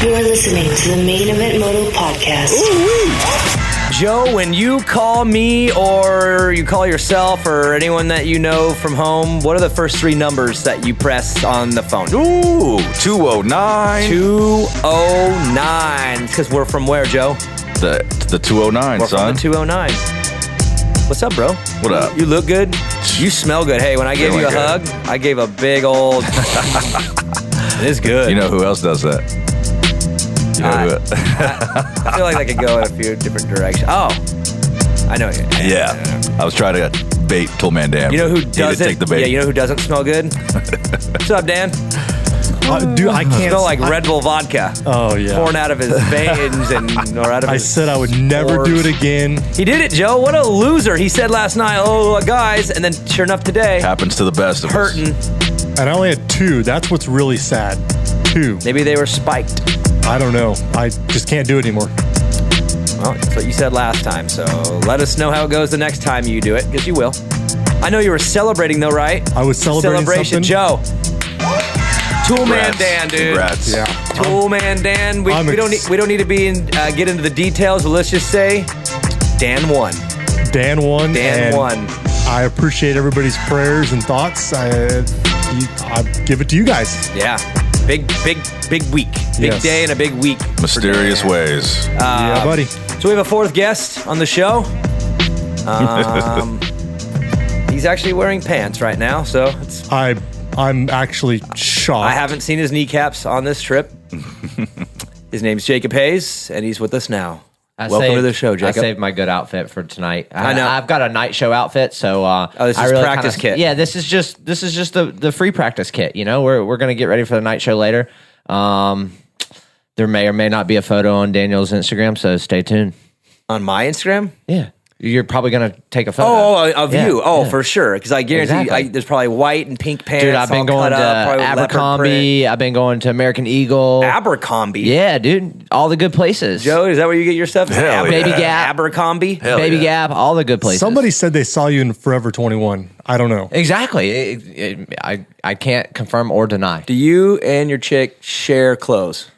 You are listening to the Main Event Moto podcast. Joe, when you call me or you call yourself or anyone that you know from home, what are the first three numbers that you press on the phone? Ooh, 209. 209. Because we're from where, Joe? The 209, We're son. from the 209. What's up, bro? What up? You look good. You smell good. Hey, when I gave you a hug, I gave a big old... It is good. You know who else does that? You know who I feel like I could go in a few different directions. Oh, I know. Yeah. I was trying to bait Toolman Dan. You know who He didn't doesn't? take the bait. Yeah, you know who doesn't smell good? What's up, Dan? Dude, I can't Smell like Red Bull vodka. Oh, yeah. Pouring out of his veins or out of I his said I would never do it again. He did it, Joe. What a loser. He said last night, oh, guys, and then sure enough today, Happens to the best of us. hurting. And I only had two. That's what's really sad. Two. Maybe they were spiked. I don't know. I just can't do it anymore. Well, that's what you said last time, so let us know how it goes the next time you do it, because you will. I know you were celebrating, though, right? I was celebrating Celebration, something. Joe. Toolman Congrats. Dan, dude. Congrats. Yeah. Toolman Dan. We don't need to get into the details, but let's just say Dan won. Dan won. Dan and won. I appreciate everybody's prayers and thoughts. I give it to you guys. Yeah. Big week. Big Yes. day and a big week. Mysterious ways. Yeah, buddy. So we have a fourth guest on the show. He's actually wearing pants right now, so it's... I'm actually shocked. I haven't seen his kneecaps on this trip. His name's Jacob Hayes, and he's with us now. Welcome to the show, Jacob. I saved my good outfit for tonight. I know. I've got a night show outfit, so this is practice kit. Yeah, this is just the free practice kit. You know, we're gonna get ready for the night show later. There may or may not be a photo on Daniel's Instagram, so stay tuned. On my Instagram? Yeah, you're probably gonna take a photo. Of you. Oh, for sure. Because I guarantee Exactly. there's probably white and pink pants. Dude, I've been all going cut to up, probably leopard Abercrombie. I've been going to American Eagle. print. Abercrombie. Yeah, dude, all the good places. Joe, is that where you get your stuff? Hell Baby yeah. Gap. Abercrombie. Hell Baby yeah. Gap, all the good places. Somebody said they saw you in Forever 21. I don't know. Exactly. I can't confirm or deny. Do you and your chick share clothes?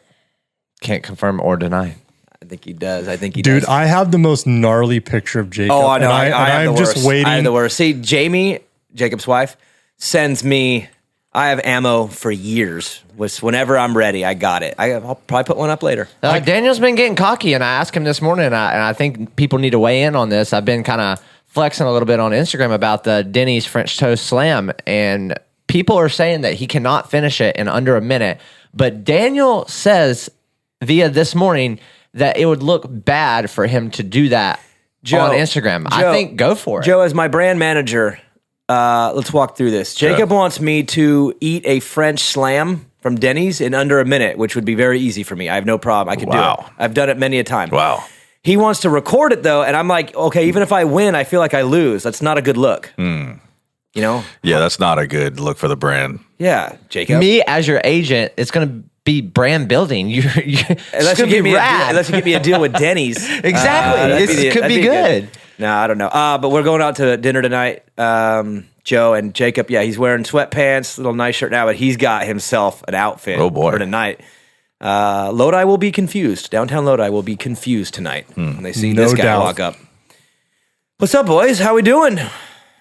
Can't confirm or deny. I think he does. Dude, I have the most gnarly picture of Jacob. Oh, I know. And I'm the just worst. waiting. I have the worst. See, Jamie, Jacob's wife, sends me. I have ammo for years. Whenever I'm ready, I got it. I'll probably put one up later. Daniel's been getting cocky, and I asked him this morning, and I think people need to weigh in on this. I've been kind of flexing a little bit on Instagram about the Denny's French Toast Slam, and people are saying that he cannot finish it in under a minute. But Daniel says via this morning that it would look bad for him to do that on Instagram. I think go for it. Joe, as my brand manager, let's walk through this. Jacob wants me to eat a French slam from Denny's in under a minute, which would be very easy for me. I have no problem. I can do it. I've done it many a time. Wow. He wants to record it, though, and I'm like, okay, even if I win, I feel like I lose. That's not a good look. You know? Yeah, that's not a good look for the brand. Yeah, Jacob. Me as your agent, it's going to be brand building. Unless you give me a deal with Denny's. Exactly. This could be good. No, I don't know. But we're going out to dinner tonight. Joe and Jacob, yeah, he's wearing sweatpants, little nice shirt now, but he's got himself an outfit for tonight. Lodi will be confused. Downtown Lodi will be confused tonight when they see this guy walk up. What's up, boys? How we doing?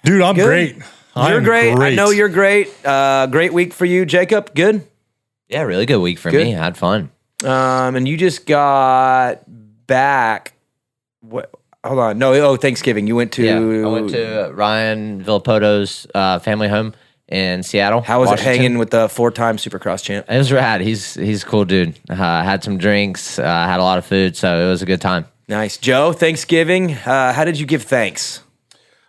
Dude, I'm Good? great. You're great. I know you're great. Great week for you, Jacob. Good? Yeah, really good week for Good. me. I had fun. And you just got back. What? Hold on. No, Thanksgiving. You went to... Yeah, I went to Ryan Villapoto's family home in Seattle. How was Washington. it hanging with the 4-time Supercross champ? It was rad. He's a cool dude. Had some drinks, had a lot of food, so it was a good time. Nice. Joe, Thanksgiving. How did you give thanks?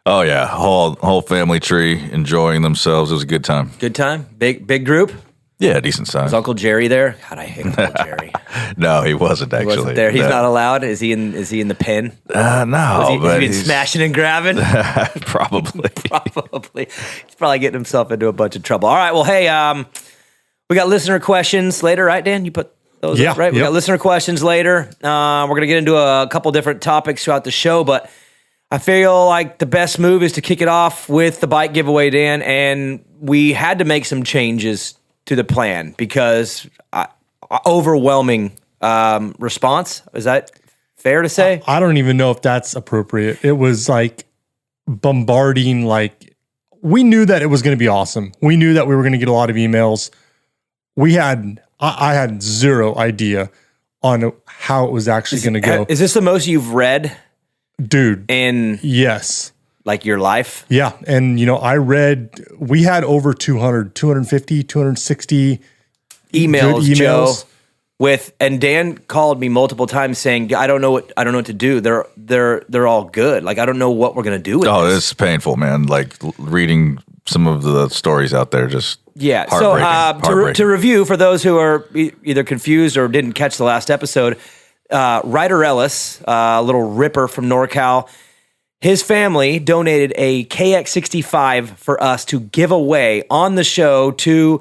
Oh, yeah. Whole family tree enjoying themselves. It was a good time. Good time? Big group? Yeah, decent size. Was Uncle Jerry there? God, I hate Uncle Jerry. No, he wasn't He actually. wasn't there. He's No. not allowed? Is he in the pen? No, Has he been he's smashing and grabbing? probably. Probably. He's probably getting himself into a bunch of trouble. All right, well, hey, we got listener questions later, right, Dan? You put those up, right? We got listener questions later. We're going to get into a couple different topics throughout the show, but I feel like the best move is to kick it off with the bike giveaway, Dan, and we had to make some changes to the plan because overwhelming response. Is that fair to say? I don't even know if that's appropriate. It was like bombarding, like we knew that it was going to be awesome. We knew that we were going to get a lot of emails. I had zero idea on how it was actually going to go. Is this the most you've read? Dude. Yes. Like your life? Yeah. And, we had over 200, 250, 260 emails, Joe. And Dan called me multiple times saying, I don't know what to do. They're all good. Like, I don't know what we're going to do with this. Oh, it's painful, man. Like reading some of the stories out there, just So to review, for those who are either confused or didn't catch the last episode, Ryder Ellis, a little ripper from NorCal, his family donated a KX65 for us to give away on the show to.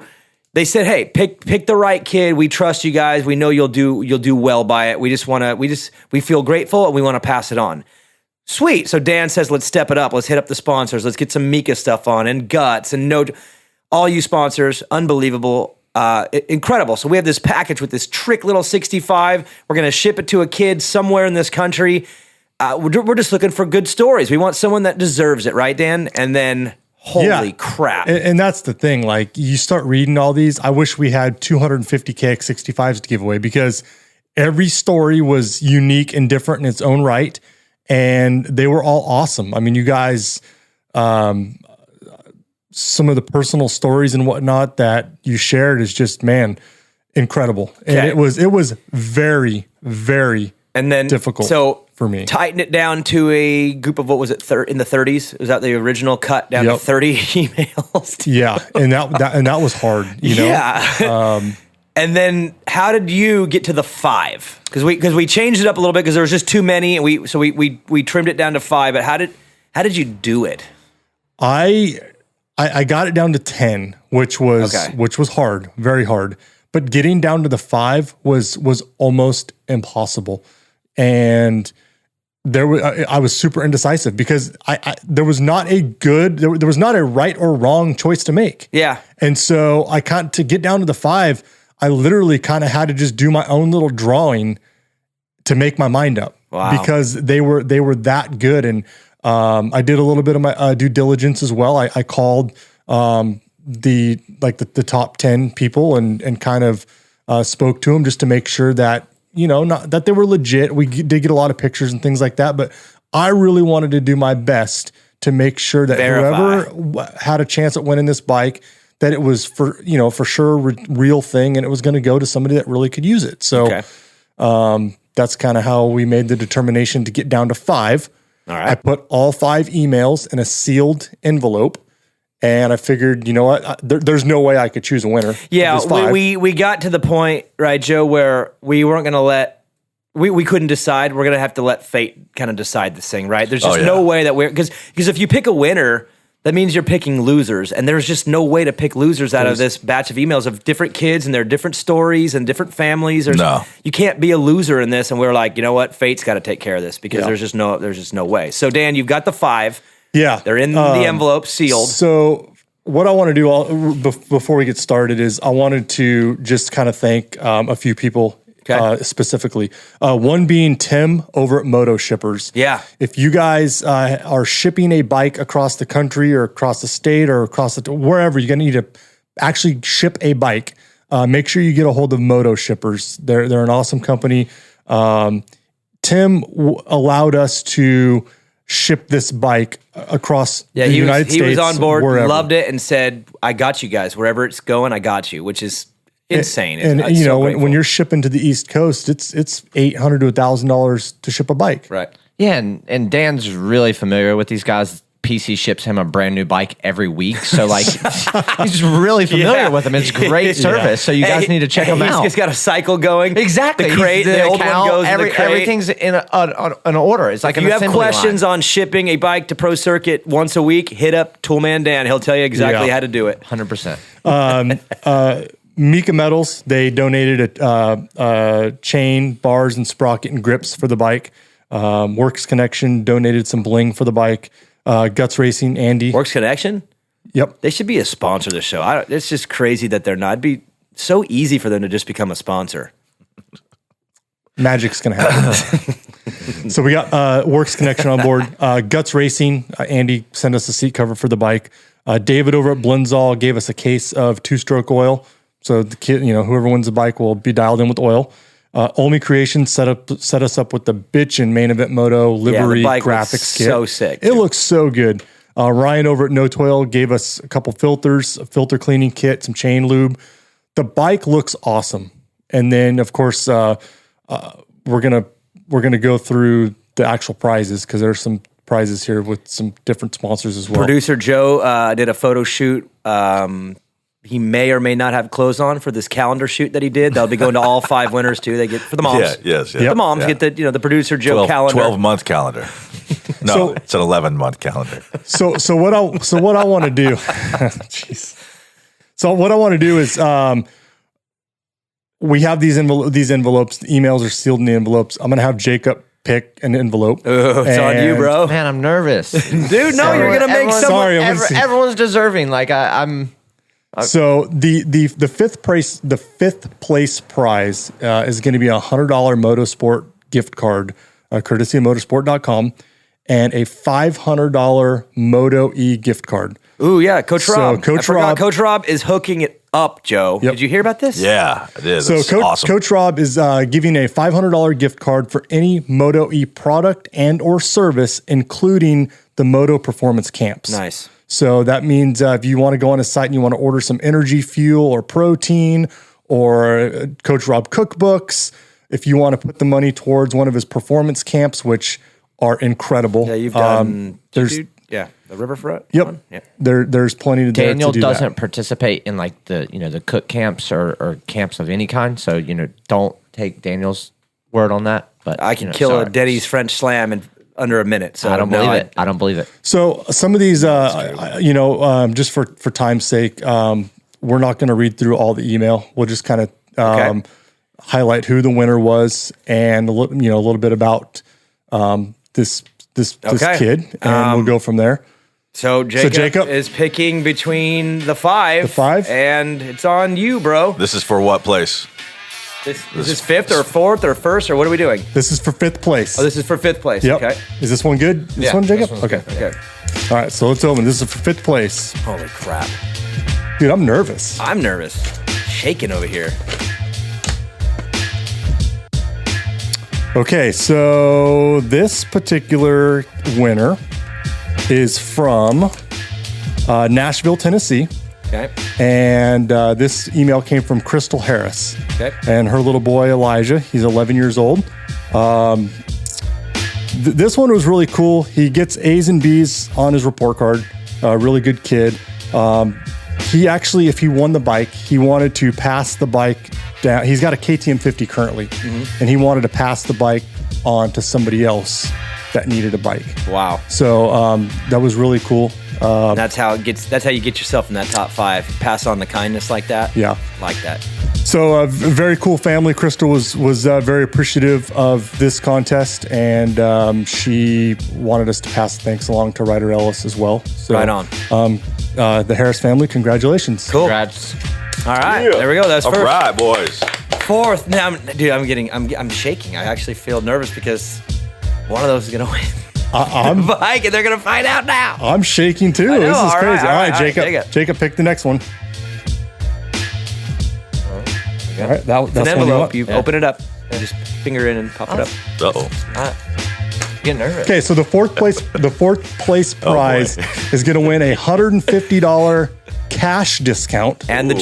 They said, "Hey, pick the right kid. We trust you guys. We know you'll do well by it. We feel grateful and we want to pass it on." Sweet. So Dan says, "Let's step it up. Let's hit up the sponsors. Let's get some Mika stuff on and Guts and all you sponsors. Unbelievable, incredible." So we have this package with this trick little 65. We're going to ship it to a kid somewhere in this country. We're just looking for good stories. We want someone that deserves it, right, Dan? And then. Holy crap. And that's the thing. Like, you start reading all these. I wish we had 250 KX65s to give away because every story was unique and different in its own right. And they were all awesome. I mean, you guys, some of the personal stories and whatnot that you shared is just, man, incredible. And it was very, very difficult. For me. Tighten it down to a group of, what was it, in the 30s? Was that the original cut down to 30 emails? Yeah, and that was hard, Yeah. And then how did you get to the 5? Because we changed it up a little bit because there was just too many, and we trimmed it down to 5. But how did you do it? I got it down to 10, which was hard, very hard. But getting down to the 5 was almost impossible. And I was super indecisive because there was not there was not a right or wrong choice to make. Yeah. And so to get down to the 5, I literally kind of had to just do my own little drawing to make my mind up. Wow. Because they were that good. And I did a little bit of my due diligence as well. I called the top 10 people and kind of spoke to them just to make sure that not that they were legit. We did get a lot of pictures and things like that, but I really wanted to do my best to make sure that whoever had a chance at winning this bike, that it was for sure a real thing, and it was going to go to somebody that really could use it. So that's kind of how we made the determination to get down to 5. All right. I put all 5 emails in a sealed envelope. And I figured, there's no way I could choose a winner. Yeah, we got to the point, right, Joe, where we weren't going to we couldn't decide. We're going to have to let fate kind of decide this thing, right? There's just no way that because if you pick a winner, that means you're picking losers. And there's just no way to pick losers out of this batch of emails of different kids and their different stories and different families. You can't be a loser in this. And we're like, you know what? Fate's got to take care of this because there's just no way. So, Dan, you've got the 5. Yeah. They're in the envelope, sealed. So what I want to do before we get started is I wanted to just kind of thank a few people specifically. One being Tim over at Moto Shippers. Yeah. If you guys are shipping a bike across the country or across the state or across wherever, you're going to need to actually ship a bike. Make sure you get a hold of Moto Shippers. They're an awesome company. Tim allowed us to ship this bike across the United States. He was on board, wherever. Loved it, and said, "I got you guys. Wherever it's going, I got you," which is insane. And when you're shipping to the East Coast, it's $800 to $1,000 to ship a bike. Right. Yeah, and Dan's really familiar with these guys. PC ships him a brand new bike every week, so like he's just really familiar with them. It's great service, so you guys need to check him out. He's got a cycle going. Exactly, the crate, the old one goes in the crate. Everything's in an order. It's like if you have questions on shipping a bike to Pro Circuit once a week, hit up Toolman Dan. He'll tell you exactly how to do it. 100%. Mika Metals, they donated a chain, bars, and sprocket and grips for the bike. Works Connection donated some bling for the bike. Guts Racing, Andy. Works Connection? Yep. They should be a sponsor of the show. It's just crazy that they're not. It'd be so easy for them to just become a sponsor. Magic's going to happen. So we got Works Connection on board. Guts Racing, Andy sent us a seat cover for the bike. David over at Blinzall gave us a case of 2-stroke oil. So the kid, whoever wins the bike will be dialed in with oil. Omi Creations set us up with the bitchin' Main Event Moto livery graphics kit. So sick. It looks so good. Ryan over at No Toil gave us a couple filters, a filter cleaning kit, some chain lube. The bike looks awesome. And then of course we're gonna go through the actual prizes because there's some prizes here with some different sponsors as well. Producer Joe did a photo shoot. He may or may not have clothes on for this calendar shoot that he did. That'll be going to all 5 winners too. They get for the moms. Yes. The moms get the producer Joe calendar. 12-month calendar. No, it's an 11-month calendar. So what I want to do, jeez. So what I want to do is, we have these envelopes. The emails are sealed in the envelopes. I'm going to have Jacob pick an envelope. It's on you, bro. Man, I'm nervous. Dude, no, you're going to make someone. Sorry, everyone's deserving. Like I'm. So the fifth place prize is going to be a $100 Motosport gift card, courtesy of motorsport.com, and a $500 Moto E gift card. Ooh, yeah, Coach Rob. Coach Rob is hooking it up, Joe. Yep. Did you hear about this? Yeah, it is. So awesome. Coach Rob is giving a $500 gift card for any Moto E product and or service, including the Moto Performance Camps. Nice. So that means if you want to go on his site and you want to order some energy fuel or protein or Coach Rob cookbooks, if you want to put the money towards one of his performance camps, which are incredible. Yeah, you've done. The Riverfront. Yep. One? Yeah. There's plenty to do. Daniel to do doesn't participate in like the cook camps or camps of any kind. So don't take Daniel's word on that. But I can kill a Denny's French Slam in under a minute. So I don't believe it. I don't believe it. So some of these, just for time's sake, we're not going to read through all the email. We'll just kind of highlight who the winner was and a little bit about this kid, and we'll go from there. So Jacob is picking between the five, and it's on you, bro. This is for what place? Is this fifth or fourth or first, or what are we doing? This is for fifth place. Oh, this is for fifth place. Yep. Okay. Is this one good? This one, Jacob? Okay. All right, so let's open. This is for fifth place. Holy crap. Dude, I'm nervous. I'm nervous. Shaking over here. Okay, so this particular winner is from Nashville, Tennessee. Okay. And this email came from Crystal Harris. Okay. And her little boy, Elijah, he's 11 years old. This one was really cool. He gets A's and B's on his report card. Really good kid. He actually, if he won the bike, he wanted to pass the bike down. He's got a KTM 50 currently, and he wanted to pass the bike on to somebody else that needed a bike. Wow. So that was really cool. That's how you get yourself in that top 5. Pass on the kindness like that. Yeah. Like that. So a very cool family. Crystal was very appreciative of this contest, and she wanted us to pass the thanks along to Ryder Ellis as well. So, right on. The Harris family, congratulations. Cool. Congrats. All right. There we go. That's first. All right, boys. Fourth. Now, I'm shaking. I actually feel nervous because one of those is going to win. I'm bike, and they're going to find out now. I'm shaking too. This is crazy. All right, Jacob. Jacob, pick the next one. All right, that's an envelope. You open it up and just finger in and pop it up. Getting nervous. Okay, so the fourth place prize is going to win a $150 cash discount and the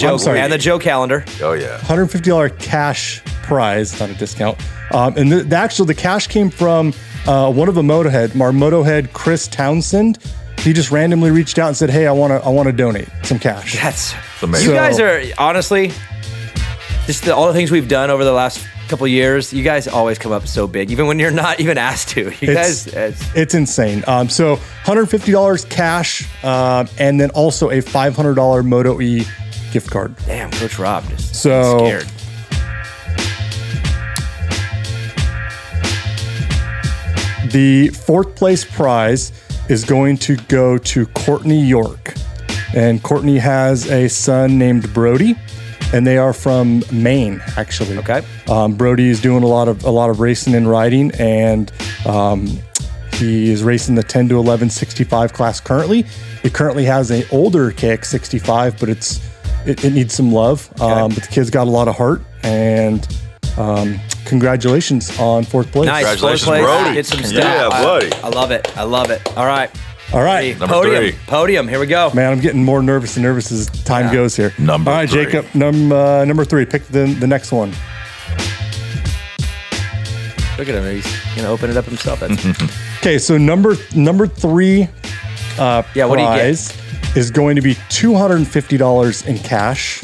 Joe calendar. Oh yeah, $150 cash prize, not a discount. And the cash came from one of the Motohead, our Motohead, Chris Townsend. He just randomly reached out and said, "Hey, I want to donate some cash." That's amazing. You guys are honestly just all the things we've done over the last couple of years. You guys always come up so big, even when you're not even asked to. It's insane. So $150 cash, and then also a $500 Moto E gift card. Damn, Coach Rob just scared. The fourth place prize is going to go to Courtney York. And Courtney has a son named Brody. and they are from Maine, actually. Okay. Brody is doing a lot of racing and riding, and he is racing the 10 to 11 65 class currently. It currently has an older KX 65, but it needs some love. But the kid's got a lot of heart, and congratulations on 4th place. Nice. Congratulations, 4th place. Brody. Get some stats. Yeah, buddy. I love it. I love it. All right. Number 3. Podium. Here we go. Man, I'm getting more nervous and nervous as time goes here. Number All right, 3. Jacob, number 3. Pick the next one. Look at him. He's going to open it up himself. That's Okay, so number 3 what do you get? prize is going to be $250 in cash,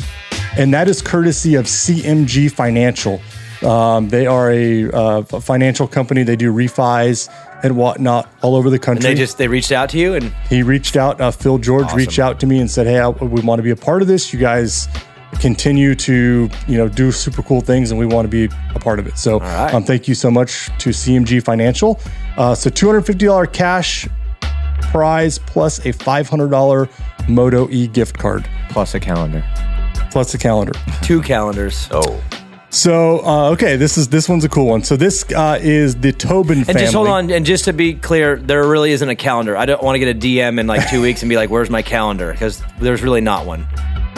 and that is courtesy of CMG Financial. They are a financial company. They do refis and whatnot all over the country. And they reached out to you, and He reached out. Phil George reached out to me and said, "Hey, we want to be a part of this. You guys continue to do super cool things, and we want to be a part of it." So, right. thank you so much to CMG Financial. So $250 cash prize plus a $500 Moto E gift card Plus a calendar. plus a calendar. 2 calendars. Oh. So this one's a cool one. So this is the Tobin family. And just hold on, and just to be clear, there really isn't a calendar. I don't want to get a DM in like 2 weeks and be like, "Where's my calendar?" Because there's really not one.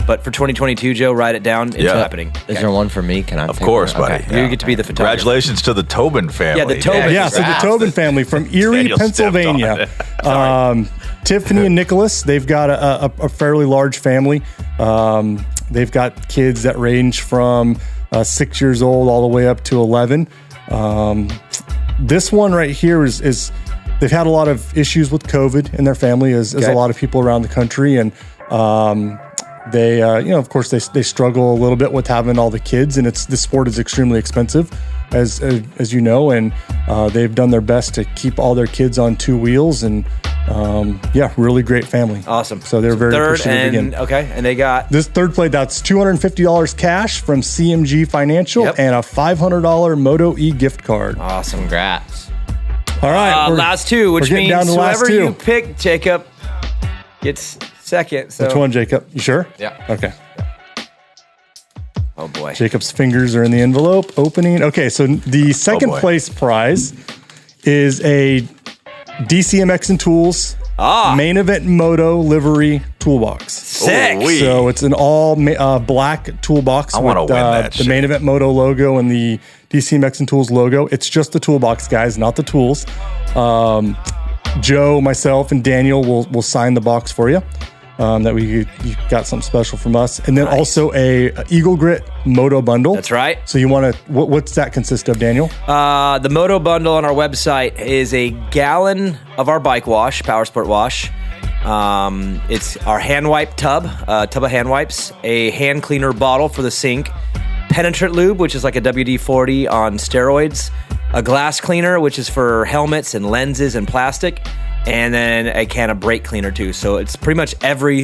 But for 2022, Joe, write it down. It's happening. Is there one for me? Can I? Of course, one? buddy. You get to be the photographer. Congratulations to the Tobin family. Yeah, the Tobin. Yeah, so the Tobin family from Erie, Daniel stepped Pennsylvania. Tiffany and Nicholas, they've got a fairly large family. They've got kids that range from 6 years old all the way up to 11. This one right here is they've had a lot of issues with COVID in their family, as a lot of people around the country, and they, of course, they struggle a little bit with having all the kids, and the sport is extremely expensive, as you know, and they've done their best to keep all their kids on 2 wheels, and really great family. Awesome. So they're very appreciative again. Okay, and they got This 3rd play, that's $250 cash from CMG Financial and a $500 Moto E gift card. awesome. Congrats. All right, last 2, which we're getting means down to the last whoever 2. you pick, Jacob, gets second. So. Which one, Jacob? You sure? Yeah. Okay. Oh boy. Jacob's fingers are in the envelope. Opening. Okay, so the second place prize is a DCMX and Tools Main Event Moto livery toolbox. Sick. Ooh-wee. So it's an all black toolbox with wanna win that the shit. Main Event Moto logo and the DCMX and Tools logo. It's just the toolbox, guys, not the tools. Joe, myself, and Daniel will sign the box for you. That you got something special from us, and then also a Eagle Grit Moto bundle. That's right. So you want to what's that consist of, Daniel? The Moto bundle on our website is a gallon of our bike wash, Power Sport wash. It's our hand wipe tub of hand wipes, a hand cleaner bottle for the sink, penetrant lube, which is like a WD-40 on steroids, a glass cleaner, which is for helmets and lenses and plastic, and then a can of brake cleaner too. So it's pretty much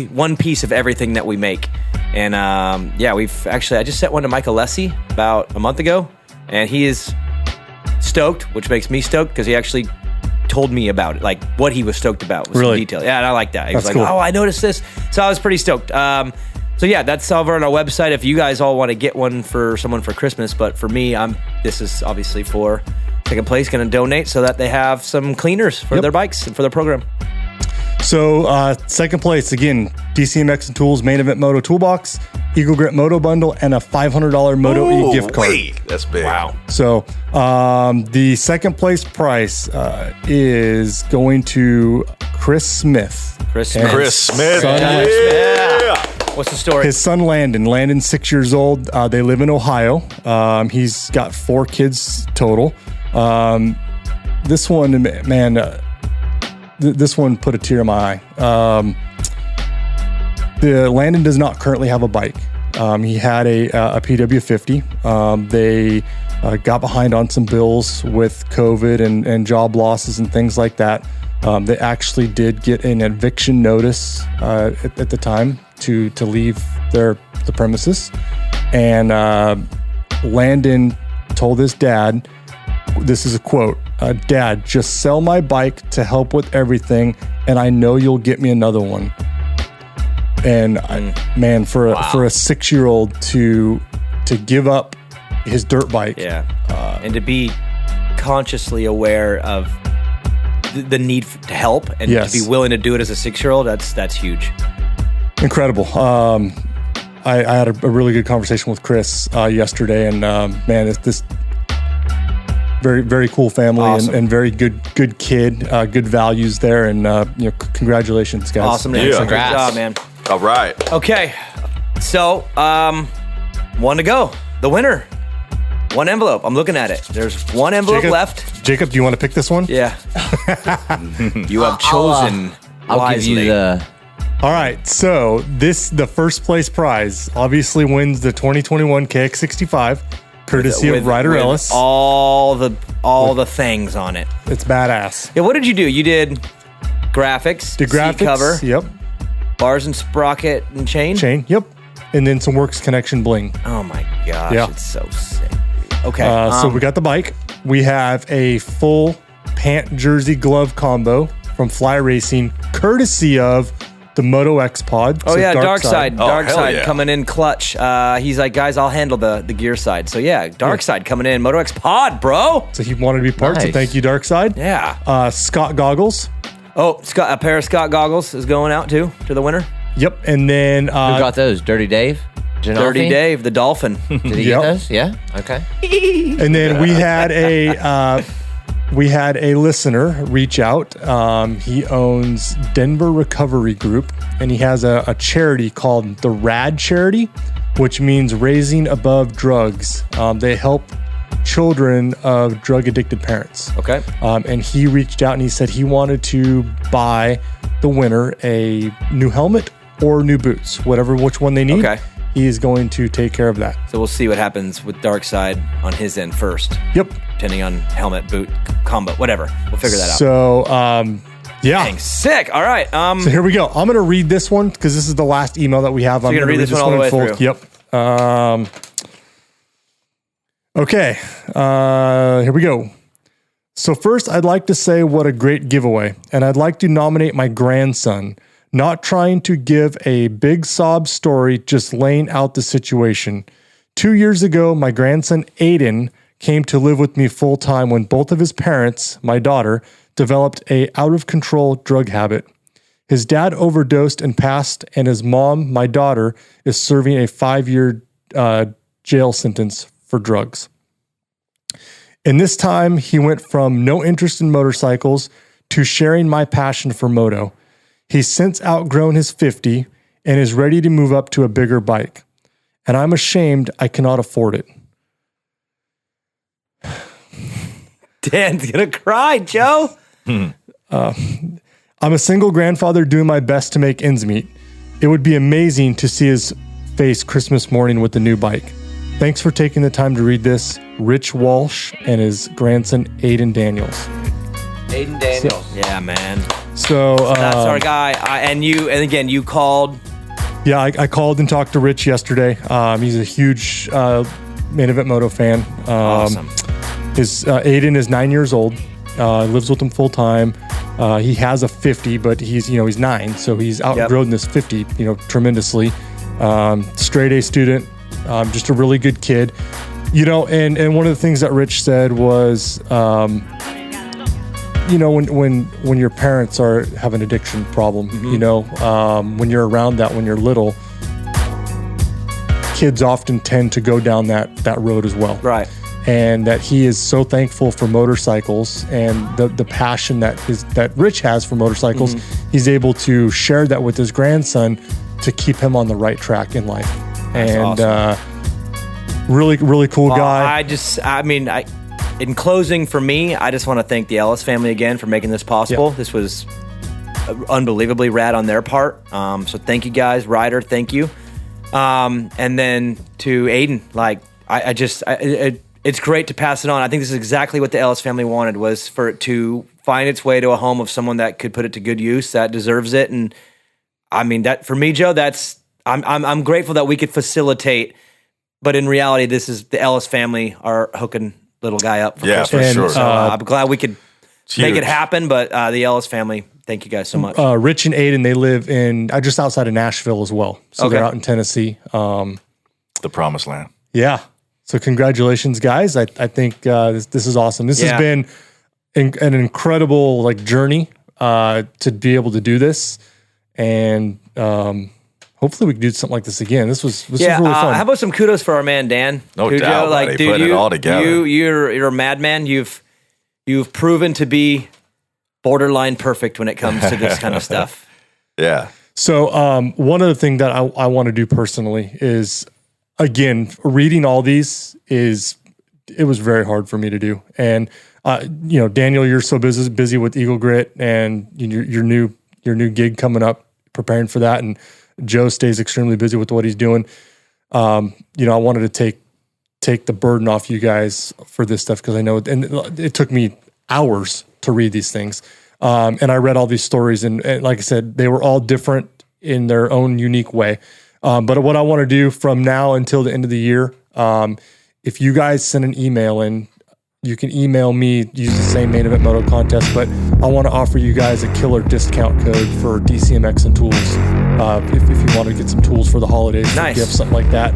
one piece of everything that we make. And I just sent one to Michael Lessie about a month ago, and he is stoked, which makes me stoked because he actually told me about it, like what he was stoked about with some detail. Yeah, and I like that. He was like, cool. "Oh, I noticed this," so I was pretty stoked. So yeah, that's over on our website. If you guys all want to get one for someone for Christmas, but for me, this is obviously for second place. Going to donate so that they have some cleaners for their bikes and for their program. So second place again, DCMX and Tools Main Event Moto Toolbox, Eagle Grit Moto Bundle, and a $500 Moto E gift card. That's big. Wow. So the second place price is going to Chris Smith. Chris Smith. Chris Smith. Son- Yeah. What's the story? His son Landon's 6 years old. They live in Ohio. He's got 4 kids total. This one, man, this one put a tear in my eye. Landon does not currently have a bike. He had a PW50. They got behind on some bills with COVID and job losses and things like that. They actually did get an eviction notice at the time to leave the premises. And Landon told his dad, this is a quote, "Dad, just sell my bike to help with everything, and I know you'll get me another one." And man, for a 6-year-old to give up his dirt bike, and to be consciously aware of the need to help and to be willing to do it as a 6-year-old, that's huge. Incredible. I had a really good conversation with Chris yesterday, and man, it's this very, very cool family and very good kid, good values there, and congratulations, guys. Awesome, man. Yeah. Good job, man. All right. Okay, so one to go. The winner. One envelope. I'm looking at it. There's one envelope left. Jacob, do you want to pick this one? Yeah. You have chosen I'll wisely. give you the... All right, so the first place prize obviously wins the 2021 KX65, courtesy of Ryder Ellis. All the things on it. It's badass. Yeah, what did you do? You did graphics, The graphics, seat cover, yep. bars and sprocket and chain. Yep. And then some Works Connection bling. Oh my gosh, Yeah. it's so sick. Okay, So we got the bike. We have a full pant jersey glove combo from Fly Racing, courtesy of the Moto X Pod. Oh, yeah, Dark Side. Dark hell Side yeah. coming in clutch. He's like, guys, I'll handle the gear side. So, yeah, Dark Side coming in. Moto X Pod, bro. So he wanted to be part, so Nice. thank you, Dark Side. Yeah. Scott Goggles. Oh, a pair of Scott goggles is going out, too, to the winner. Yep. And then Who got those? Dirty Dave? Genolfi? Dirty Dave, the Dolphin. Did he Yep. get those? Yeah? Okay. and then we had a listener reach out. He owns Denver Recovery Group, and he has a charity called the RAD Charity, which means Raising Above Drugs. They help children of drug-addicted parents. Okay. And he reached out and he said he wanted to buy the winner a new helmet or new boots, which one they need. Okay. He is going to take care of that. So we'll see what happens with Dark Side on his end first. Yep. Depending on helmet, boot, combo, whatever. We'll figure that out. So, yeah. Dang, sick. All right. So here we go. I'm going to read this one because this is the last email that we have. I'm you're gonna gonna read this one all the way in full. through? Yep. Okay. Here we go. So first, I'd like to say what a great giveaway, and I'd like to nominate my grandson. Not trying to give a big sob story, just laying out the situation. 2 years ago, my grandson Aiden came to live with me full time when both of his parents, my daughter, developed a out of control drug habit. His dad overdosed and passed, and his mom, my daughter, is serving a 5-year jail sentence for drugs. In this time, he went from no interest in motorcycles to sharing my passion for moto. He's since outgrown his 50 and is ready to move up to a bigger bike. And I'm ashamed I cannot afford it. Dan's going to cry, Joe. I'm a single grandfather doing my best to make ends meet. It would be amazing to see his face Christmas morning with the new bike. Thanks for taking the time to read this. Rich Walsh and his grandson, Aiden Daniels. Aiden Daniels. Yeah, man. So That's our guy. And you called. yeah, I called and talked to Rich yesterday. He's a huge Main Event Moto fan. Awesome. His Aiden is 9 years old. Lives with him full time. He has a 50, but he's 9, so he's outgrown this 50, tremendously. Straight A student, just a really good kid. And one of the things that Rich said was, when your parents have an addiction problem, when you're around that, when you're little, kids often tend to go down that road as well. Right. And that he is so thankful for motorcycles and the passion that Rich has for motorcycles. He's able to share that with his grandson to keep him on the right track in life. That's awesome. Really, really cool guy. In closing, for me, I just want to thank the Ellis family again for making this possible. Yeah. This was unbelievably rad on their part. So thank you guys. Ryder, thank you. And then to Aiden, it's great to pass it on. I think this is exactly what the Ellis family wanted, was for it to find its way to a home of someone that could put it to good use, that deserves it. And I mean, that for me, Joe, I'm grateful that we could facilitate. But in reality, this is the Ellis family are hooking little guy up for Christmas. For sure. So I'm glad we could make it happen. But the Ellis family, Thank you guys so much. Rich and Aiden, they live in just outside of Nashville as well. So they're out in Tennessee. The promised land. Yeah. So congratulations, guys. I think this is awesome. This has been an incredible journey to be able to do this. And hopefully we can do something like this again. This was really fun. How about some kudos for our man, Dan? No Cujo? doubt. He put it all together. You're a madman. You've proven to be borderline perfect when it comes to this kind of stuff. Yeah. So one other thing that I want to do personally is, again, reading all these it was very hard for me to do. And Daniel, you're so busy with Eagle Grit and your new gig coming up, preparing for that, and Joe stays extremely busy with what he's doing. I wanted to take the burden off you guys for this stuff, because I know it took me hours to read these things. And I read all these stories, and like I said, they were all different in their own unique way. But what I want to do from now until the end of the year, if you guys send an email in, you can email me, use the same Main Event Moto contest, but I want to offer you guys a killer discount code for DCMX and tools. If you want to get some tools for the holidays, nice. Gift, something like that,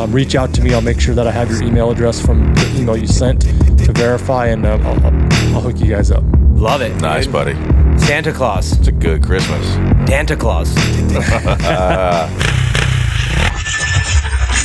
reach out to me. I'll make sure that I have your email address from the email you sent to verify, and I'll hook you guys up. Love it. Nice, dude. buddy. Santa Claus. It's a good Christmas. Danta Claus.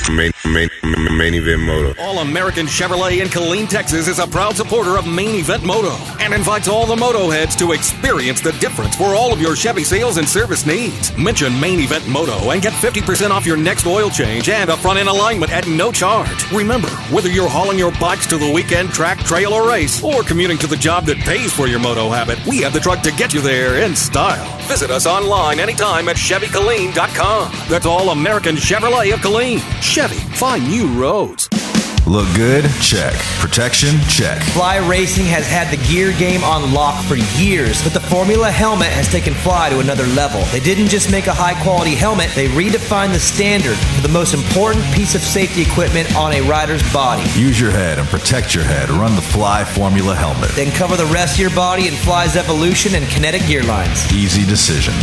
Main Event Moto. All-American Chevrolet in Killeen, Texas is a proud supporter of Main Event Moto and invites all the Moto heads to experience the difference for all of your Chevy sales and service needs. Mention Main Event Moto and get 50% off your next oil change and a front-end alignment at no charge. Remember, whether you're hauling your bikes to the weekend track, trail, or race, or commuting to the job that pays for your moto habit, we have the truck to get you there in style. Visit us online anytime at ChevyKilleen.com. That's All-American Chevrolet of Killeen. Chevy, find new roads. Look good? Check. Protection? Check. Fly Racing has had the gear game on lock for years, but the Formula helmet has taken Fly to another level. They didn't just make a high-quality helmet, they redefined the standard for the most important piece of safety equipment on a rider's body. Use your head and protect your head. Run the Fly Formula helmet. Then cover the rest of your body in Fly's Evolution and Kinetic gear lines. Easy decision.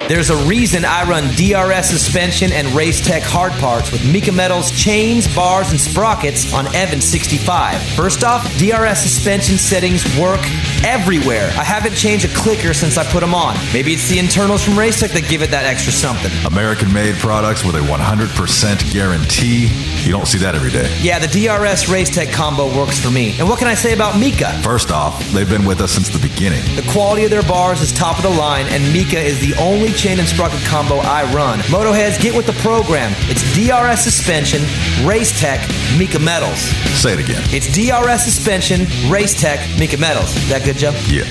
There's a reason I run DRS suspension and Race Tech hard parts with Mika Metals chains, bars, and sprockets on Evans 65. First off, DRS suspension settings work everywhere. I haven't changed a clicker since I put them on. Maybe it's the internals from Race Tech that give it that extra something. American-made products with a 100% guarantee. You don't see that every day. Yeah, the DRS Race Tech combo works for me. And what can I say about Mika? First off, they've been with us since the beginning. The quality of their bars is top of the line, and Mika is the only chain and sprocket combo I run. Motoheads, get with the program. It's DRS suspension, Race Tech, Mika Metals. Say it again. It's DRS suspension, Race Tech, Mika Metals. Is that good, Joe? Yeah.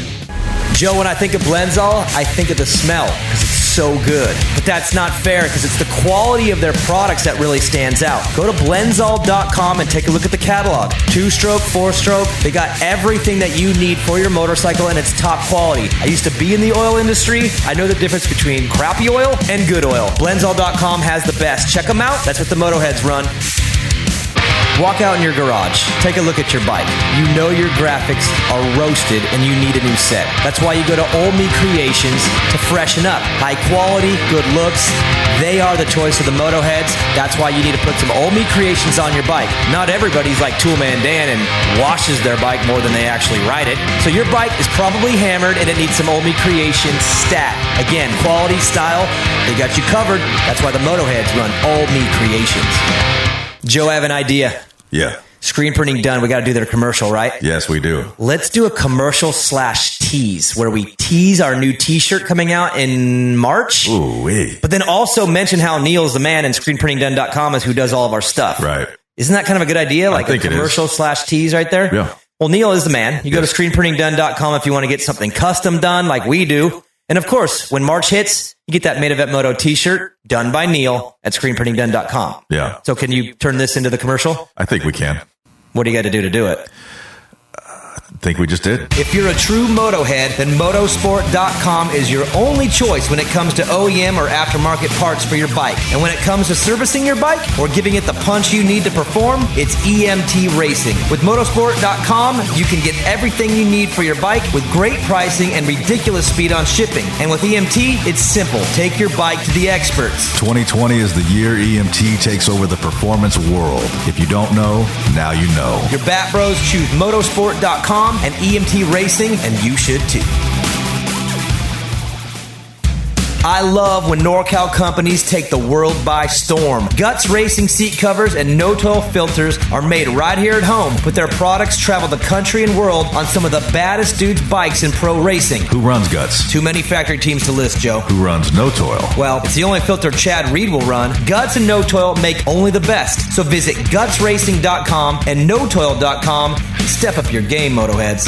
Joe, when I think of Blenzol, I think of the smell because it's so good. But that's not fair because it's the quality of their products that really stands out. Go to Blenzol.com and take a look at the catalog. 2-stroke, 4-stroke, they got everything that you need for your motorcycle, and it's top quality. I used to be in the oil industry. I know the difference between crappy oil and good oil. Blenzol.com has the best. Check them out. That's what the Motoheads run. Walk out in your garage, take a look at your bike. You know your graphics are roasted and you need a new set. That's why you go to Old Me Creations to freshen up. High quality, good looks, they are the choice of the Motoheads. That's why you need to put some Old Me Creations on your bike. Not everybody's like Toolman Dan and washes their bike more than they actually ride it. So your bike is probably hammered and it needs some Old Me Creations stat. Again, quality, style, they got you covered. That's why the Motoheads run Old Me Creations. Joe, I have an idea. Yeah. Screen printing done. We got to do their commercial, right? Yes, we do. Let's do a commercial/tease where we tease our new T-shirt coming out in March. Ooh, wait. But then also mention how Neil's the man and screenprintingdone.com is who does all of our stuff. Right. Isn't that kind of a good idea? Like think a commercial/tease right there? Yeah. Well, Neil is the man. You go to screenprintingdone.com if you want to get something custom done like we do. And of course, when March hits, you get that Main Event Moto t-shirt done by Neil at screenprintingdone.com. Yeah. So can you turn this into the commercial? I think we can. What do you got to do it? I think we just did. If you're a true Motohead, then motosport.com is your only choice when it comes to OEM or aftermarket parts for your bike. And when it comes to servicing your bike or giving it the punch you need to perform, it's EMT Racing. With motosport.com, you can get everything you need for your bike with great pricing and ridiculous speed on shipping. And with EMT, it's simple. Take your bike to the experts. 2020 is the year EMT takes over the performance world. If you don't know, now you know. Your Bat Bros choose motosport.com and EMT Racing, and you should too. I love when NorCal companies take the world by storm. Guts Racing seat covers and no-toil filters are made right here at home, but their products travel the country and world on some of the baddest dudes' bikes in pro racing. Who runs Guts? Too many factory teams to list, Joe. Who runs No Toil? Well, it's the only filter Chad Reed will run. Guts and No Toil make only the best. So visit gutsracing.com and notoil.com and step up your game, Motoheads.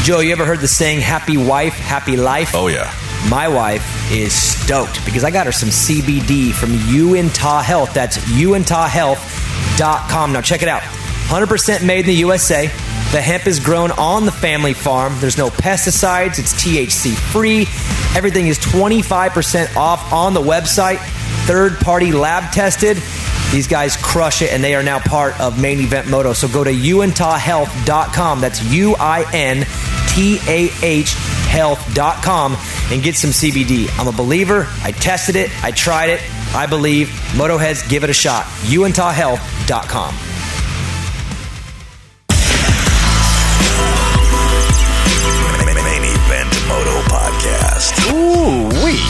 Joe, you ever heard the saying, happy wife, happy life? Oh, yeah. My wife is stoked because I got her some CBD from Utah Health. That's utahhealth.com. Now check it out. 100% made in the USA. The hemp is grown on the family farm. There's no pesticides. It's THC free. Everything is 25% off on the website. Third-party lab tested. These guys crush it, and they are now part of Main Event Moto. So go to utahhealth.com. That's UINTAH health.com and get some CBD. I'm a believer. I tested it. I tried it. I believe. Motoheads, give it a shot. utahhealth.com. Main Event Moto Podcast. Ooh-wee.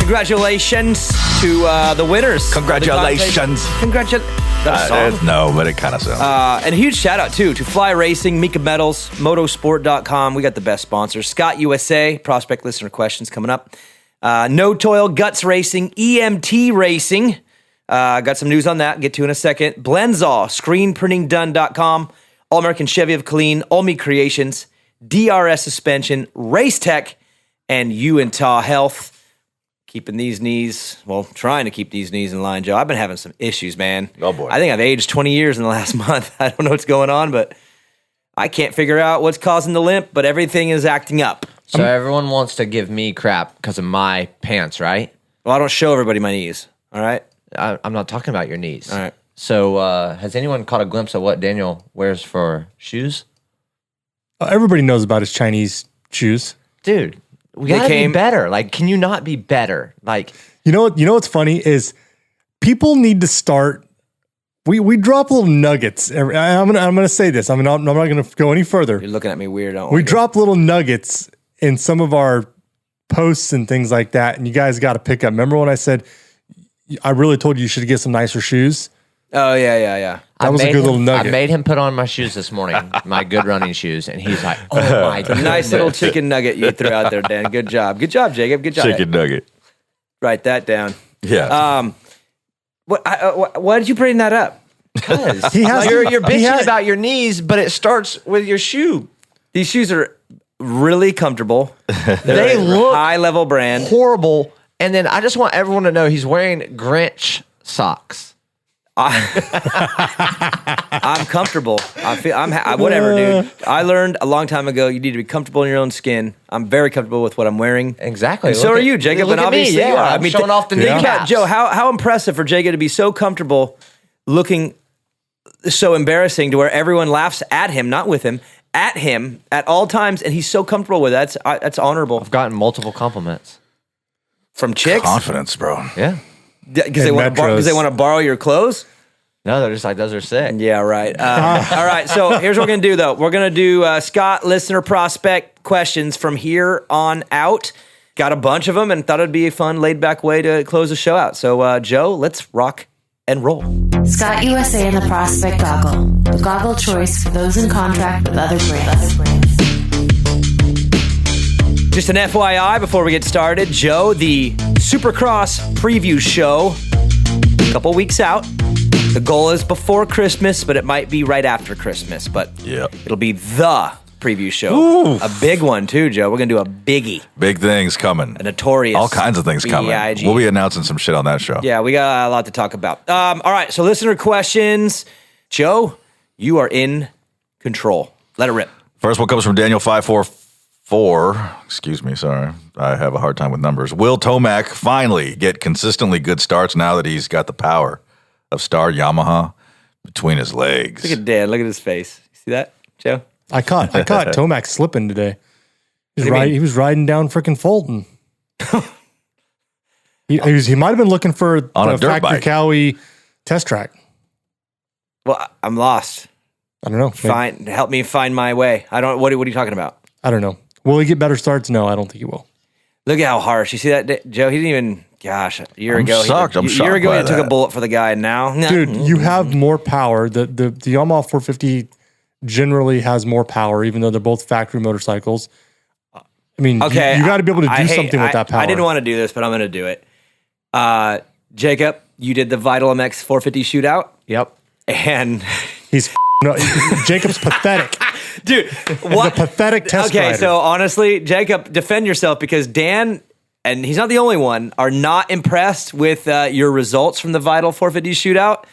Congratulations to the winners. Congratulations. No, but it kind of sounds. And a huge shout out, too, to Fly Racing, Mika Metals, motosport.com. We got the best sponsors. Scott USA, prospect listener questions coming up. No Toil, Guts Racing, EMT Racing. Got some news on that. Get to in a second. Blendzall, screenprintingdone.com. All American Chevy of Clean, Olmi Creations, DRS Suspension, Race Tech, and Utah Health. Keeping these knees, trying to keep these knees in line, Joe. I've been having some issues, man. Oh, boy. I think I've aged 20 years in the last month. I don't know what's going on, but I can't figure out what's causing the limp, but everything is acting up. So everyone wants to give me crap because of my pants, right? Well, I don't show everybody my knees, all right? I'm not talking about your knees. All right. So has anyone caught a glimpse of what Daniel wears for shoes? Everybody knows about his Chinese shoes. Dude. We gotta be better. Like, can you not be better? Like, you know what's funny is people need to start. We drop little nuggets. I'm gonna say this. I'm not gonna go any further. You're looking at me weird. We drop little nuggets in some of our posts and things like that, and you guys got to pick up. Remember when I said I really told you should get some nicer shoes? Oh yeah. That was a good little nugget. I made him put on my shoes this morning, my good running shoes, and he's like, "Oh my god!" Nice little chicken nugget you threw out there, Dan. Good job, Jacob. Good job. Chicken nugget. Write that down. Yeah. Why did you bring that up? Because you're bitching about your knees, but it starts with your shoe. These shoes are really comfortable. They look high level brand, horrible. And then I just want everyone to know he's wearing Grinch socks. I'm comfortable. Whatever, dude. I learned a long time ago you need to be comfortable in your own skin. I'm very comfortable with what I'm wearing. Exactly. And so are you, Jacob. Look and at me. obviously you are. I'm showing off the kneecaps. Joe, how impressive for Jacob to be so comfortable, looking so embarrassing to where everyone laughs at him, not with him, at him at all times, and he's so comfortable with it. That's honorable. I've gotten multiple compliments from chicks. Confidence, bro. Yeah. Because they want to borrow your clothes? No, they're just like, those are sick. Yeah, right. All right, so here's what we're going to do, though. We're going to do Scott listener prospect questions from here on out. Got a bunch of them and thought it'd be a fun, laid-back way to close the show out. So, Joe, let's rock and roll. Scott USA and the Prospect Goggle. The goggle choice for those in contract with other brands. Just an FYI before we get started, Joe, the Supercross preview show, a couple weeks out. The goal is before Christmas, but it might be right after Christmas. But it'll be the preview show. A big one, too, Joe. We're going to do a biggie. Big things coming. A notorious. All kinds of things coming. B.I.G. We'll be announcing some shit on that show. Yeah, we got a lot to talk about. All right, so listener questions. Joe, you are in control. Let it rip. First one comes from Daniel544. Excuse me, sorry. I have a hard time with numbers. Will Tomac finally get consistently good starts now that he's got the power of Star Yamaha between his legs? Look at Dan. Look at his face. You see that, Joe? I caught Tomac slipping today. He was riding down freaking Fulton. he might have been looking for on the a dirt Factory bike. Cowie test track. Well, I'm lost. I don't know. Help me find my way. I don't. What are you talking about? I don't know. Will he get better starts? No, I don't think he will. Look at how harsh. You see that, Joe? He didn't even. Gosh, a year ago. I'm shocked. A year ago, by he took that. a bullet for the guy. And now, dude, you have more power. The Yamaha 450 generally has more power, even though they're both factory motorcycles. I mean, okay, you got to be able to do something with that power. I didn't want to do this, but I'm going to do it. Jacob, you did the Vital MX 450 shootout. Yep. And Jacob's pathetic. Dude, what? The pathetic test rider. So honestly, Jacob, defend yourself because Dan, and he's not the only one, are not impressed with your results from the Vital 450 shootout.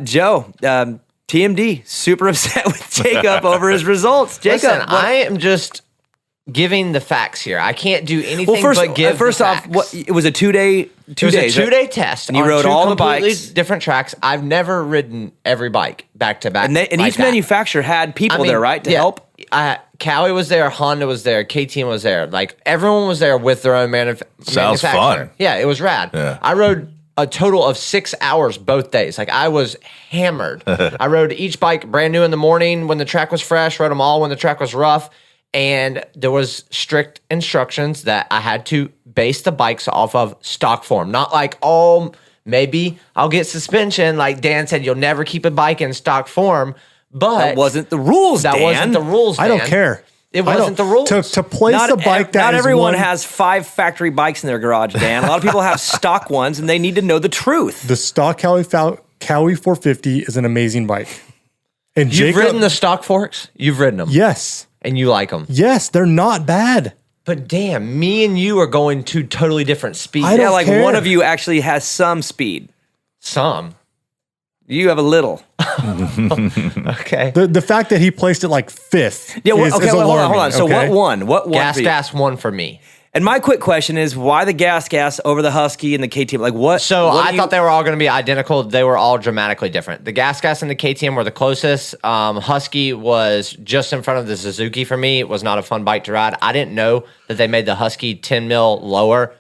Joe, TMD, super upset with Jacob over his results. Jacob, listen, I am just giving the facts here. I can't do anything but give first the off, facts. it was a 2 day. It was a 2 day test. And you rode all the bikes, different tracks. I've never ridden every bike back to back. And each manufacturer had people there, right, to help. Cowie was there, Honda was there, KTM was there. Like everyone was there with their own Sounds manufacturer. fun. Yeah, it was rad. Yeah. I rode a total of 6 hours both days. Like I was hammered. I rode each bike brand new in the morning when the track was fresh. Rode them all when the track was rough. And there was strict instructions that I had to base the bikes off of stock form. Not like, maybe I'll get suspension. Like Dan said, you'll never keep a bike in stock form. But that wasn't the rules, Dan. That wasn't the rules, Dan. I don't care. It wasn't the rules. To place the bike that not is everyone one, has 5 factory bikes in their garage, Dan. A lot of people have stock ones, and they need to know the truth. The stock Cowie 450 is an amazing bike. And You've ridden the stock forks? You've ridden them? Yes. And you like them? Yes, they're not bad. But damn, me and you are going to totally different speeds. I don't care. One of you actually has some speed. Some. You have a little. Okay. The fact that he placed it like 5th is hold alarming. on. So what won? What won for you? Gas won for me. And my quick question is, why the gas over the Husky and the KTM? Like what? So I thought they were all going to be identical. They were all dramatically different. The gas and the KTM were the closest. Husky was just in front of the Suzuki for me. It was not a fun bike to ride. I didn't know that they made the Husky 10 mil lower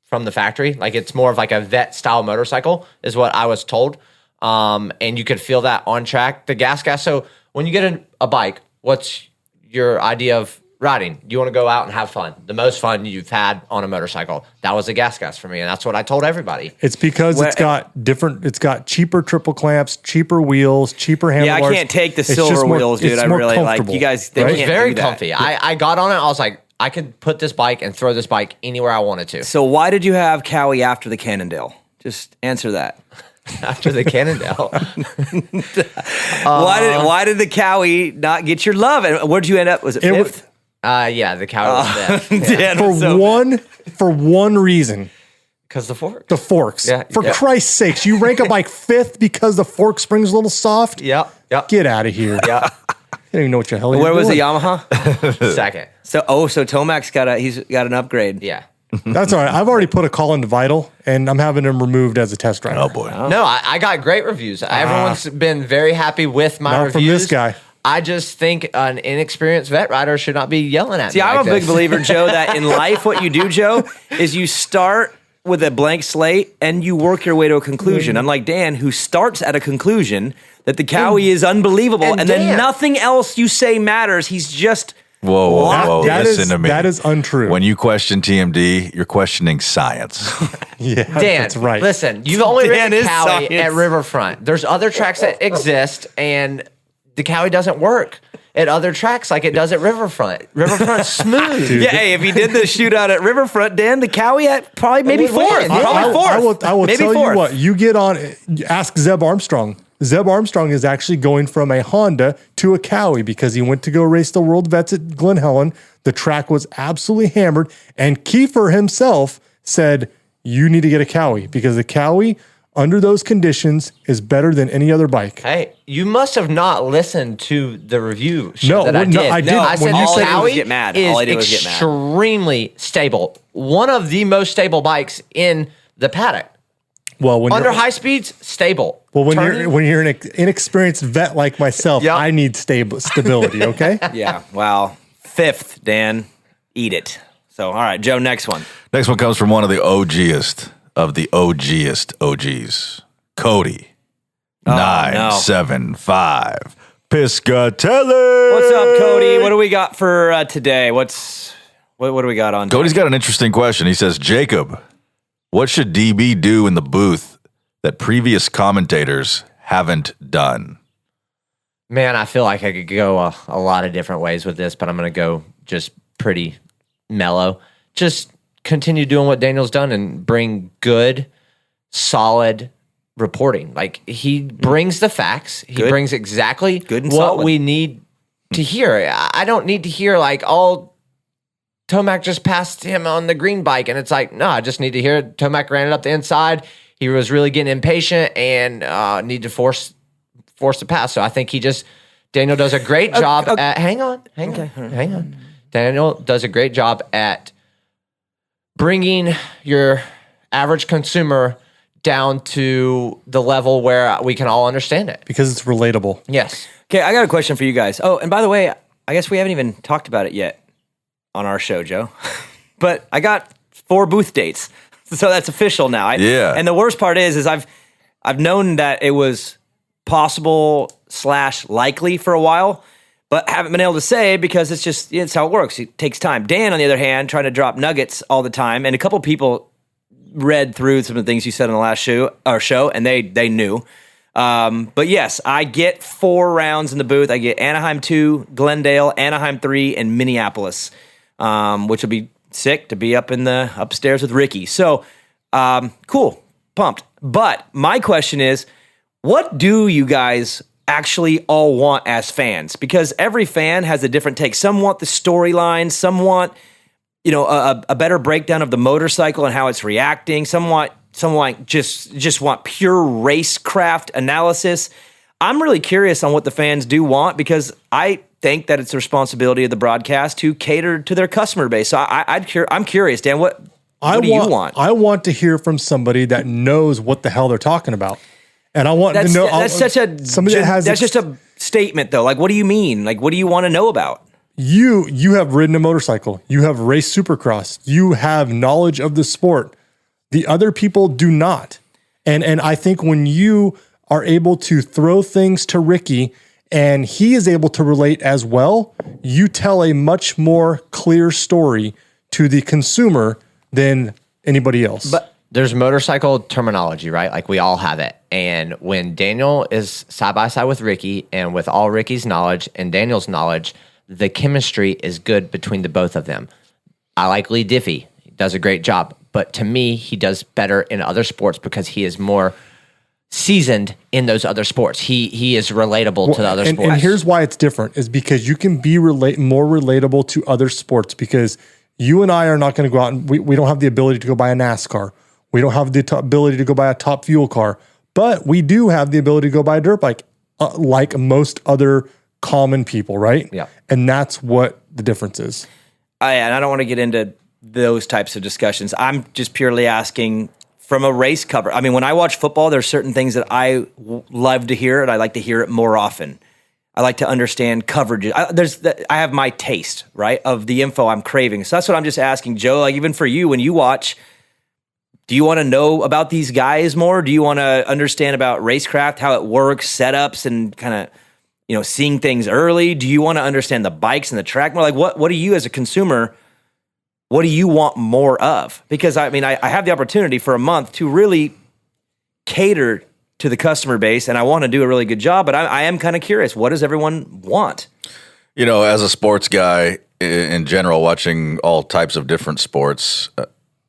from the factory. Like it's more of like a vet style motorcycle is what I was told. And you could feel that on track. The gas. So when you get a bike, what's your idea of riding? You want to go out and have fun. The most fun you've had on a motorcycle. That was a gas for me, and that's what I told everybody. It's because it's got cheaper triple clamps, cheaper wheels, cheaper handlebars. Yeah, I can't take the silver wheels, dude. I really like you guys. It was can't very do that. comfy. I got on it. I was like, I could put this bike and throw this bike anywhere I wanted to. So why did you have Cowie after the Cannondale? Just answer that. After the Cannondale. Why did the Cowie not get your love? And where'd you end up? Was it 5th? Yeah, the Cowie was 5th. For one reason. Because the forks. The forks. Yeah, For Christ's sakes, you rank a bike 5th because the fork spring's a little soft? Yep. Get out of here. Yeah. I don't even know what the hell you're Where was doing. the Yamaha? Second. So Tomac's got an upgrade. Yeah. That's all right. I've already put a call into Vital, and I'm having him removed as a test rider. Oh, boy. No, I got great reviews. Everyone's been very happy with my Not reviews. from this guy. I just think an inexperienced vet rider should not be yelling at me. See, I'm like a big this. believer, Joe, that in life what you do, Joe, is you start with a blank slate and you work your way to a conclusion. Unlike Dan, who starts at a conclusion that the Cowie is unbelievable, and then Dan, nothing else you say matters. He's just... Whoa, listen to me. That is untrue. When you question TMD, you're questioning science. Yeah, Dan, that's right. Listen, you've only Dan ridden is Cowie science. at Riverfront. There's other tracks that exist, and the Cowie doesn't work at other tracks like it does at Riverfront. Riverfront's smooth. Yeah, hey, if he did the shootout at Riverfront, Dan, the Cowie maybe would win. 4th. Yeah. Probably 4th. I will maybe tell 4th. you what. You get on, ask Zeb Armstrong. Zeb Armstrong is actually going from a Honda to a Cowie because he went to go race the World Vets at Glen Helen. The track was absolutely hammered, and Kiefer himself said, you need to get a Cowie because the Cowie, under those conditions, is better than any other bike. Hey, you must have not listened to the review show that I did. No, I did. I said When you said Cowie get mad. is All I did was get mad. extremely stable. One of the most stable bikes in the paddock. Well, when Under you're, high speeds, stable. well, when Turning- you're an inexperienced vet like myself, Yep. I need stability. Okay. Yeah. Wow. 5th, Dan. Eat it. So, all right, Joe, next one. Next one comes from one of the OGest of the OGs. Cody. 975. Piscatelli. What's up, Cody? What do we got for today? What do we got on? Cody's got an interesting question. He says, Jacob, what should DB do in the booth that previous commentators haven't done? Man, I feel like I could go a lot of different ways with this, but I'm going to go just pretty mellow. Just continue doing what Daniel's done and bring good, solid reporting. Like, he brings the facts. He Good. brings exactly Good and what solid. we need to hear. I don't need to hear, like, Tomac just passed him on the green bike, and it's like, no, I just need to hear Tomac ran it up the inside. He was really getting impatient and need to force the pass. So I think Daniel does a great job at. Hang on. Daniel does a great job at bringing your average consumer down to the level where we can all understand it. Because it's relatable. Yes. Okay, I got a question for you guys. Oh, and by the way, I guess we haven't even talked about it yet on our show, Joe. But I got 4 booth dates, so that's official now. Yeah. And the worst part is I've known that it was possible / likely for a while, but haven't been able to say because it's how it works. It takes time. Dan, on the other hand, trying to drop nuggets all the time, and a couple people read through some of the things you said on the last show, and they knew. But yes, I get 4 rounds in the booth. I get Anaheim 2, Glendale, Anaheim 3, and Minneapolis, which will be sick to be up in the upstairs with Ricky. So, cool, pumped. But my question is, what do you guys actually all want as fans? Because every fan has a different take. Some want the storyline. Some want, a better breakdown of the motorcycle and how it's reacting. Some just want pure racecraft analysis. I'm really curious on what the fans do want because I think that it's the responsibility of the broadcast to cater to their customer base. So I'm curious, Dan, what do you want? I want to hear from somebody that knows what the hell they're talking about. And I want to know. That's just a statement, though. Like, what do you mean? Like, what do you want to know about? You have ridden a motorcycle. You have raced Supercross. You have knowledge of the sport. The other people do not. And I think when you are able to throw things to Ricky and he is able to relate as well, you tell a much more clear story to the consumer than anybody else. But there's motorcycle terminology, right? Like, we all have it. And when Daniel is side by side with Ricky and with all Ricky's knowledge and Daniel's knowledge, the chemistry is good between the both of them. I like Lee Diffie. He does a great job. But to me, he does better in other sports because he is more seasoned in those other sports. He is relatable to the other sports. And here's why it's different is because you can be more relatable to other sports because you and I are not going to go out and we don't have the ability to go buy a NASCAR. We don't have the ability to go buy a top fuel car, but we do have the ability to go buy a dirt bike like most other common people, right? Yeah. And that's what the difference is. And I don't want to get into those types of discussions. I'm just purely asking from a race cover. I mean, when I watch football, there's certain things that I love to hear, and I like to hear it more often. I like to understand coverage. I have my taste, right, of the info I'm craving. So that's what I'm just asking, Joe. Like, even for you, when you watch, do you want to know about these guys more? Do you want to understand about racecraft, how it works, setups, and kind of, seeing things early? Do you want to understand the bikes and the track more? Like, what do you as a consumer, what do you want more of? Because, I mean, I have the opportunity for a month to really cater to the customer base, and I want to do a really good job, but I am kind of curious. What does everyone want? As a sports guy in general, watching all types of different sports,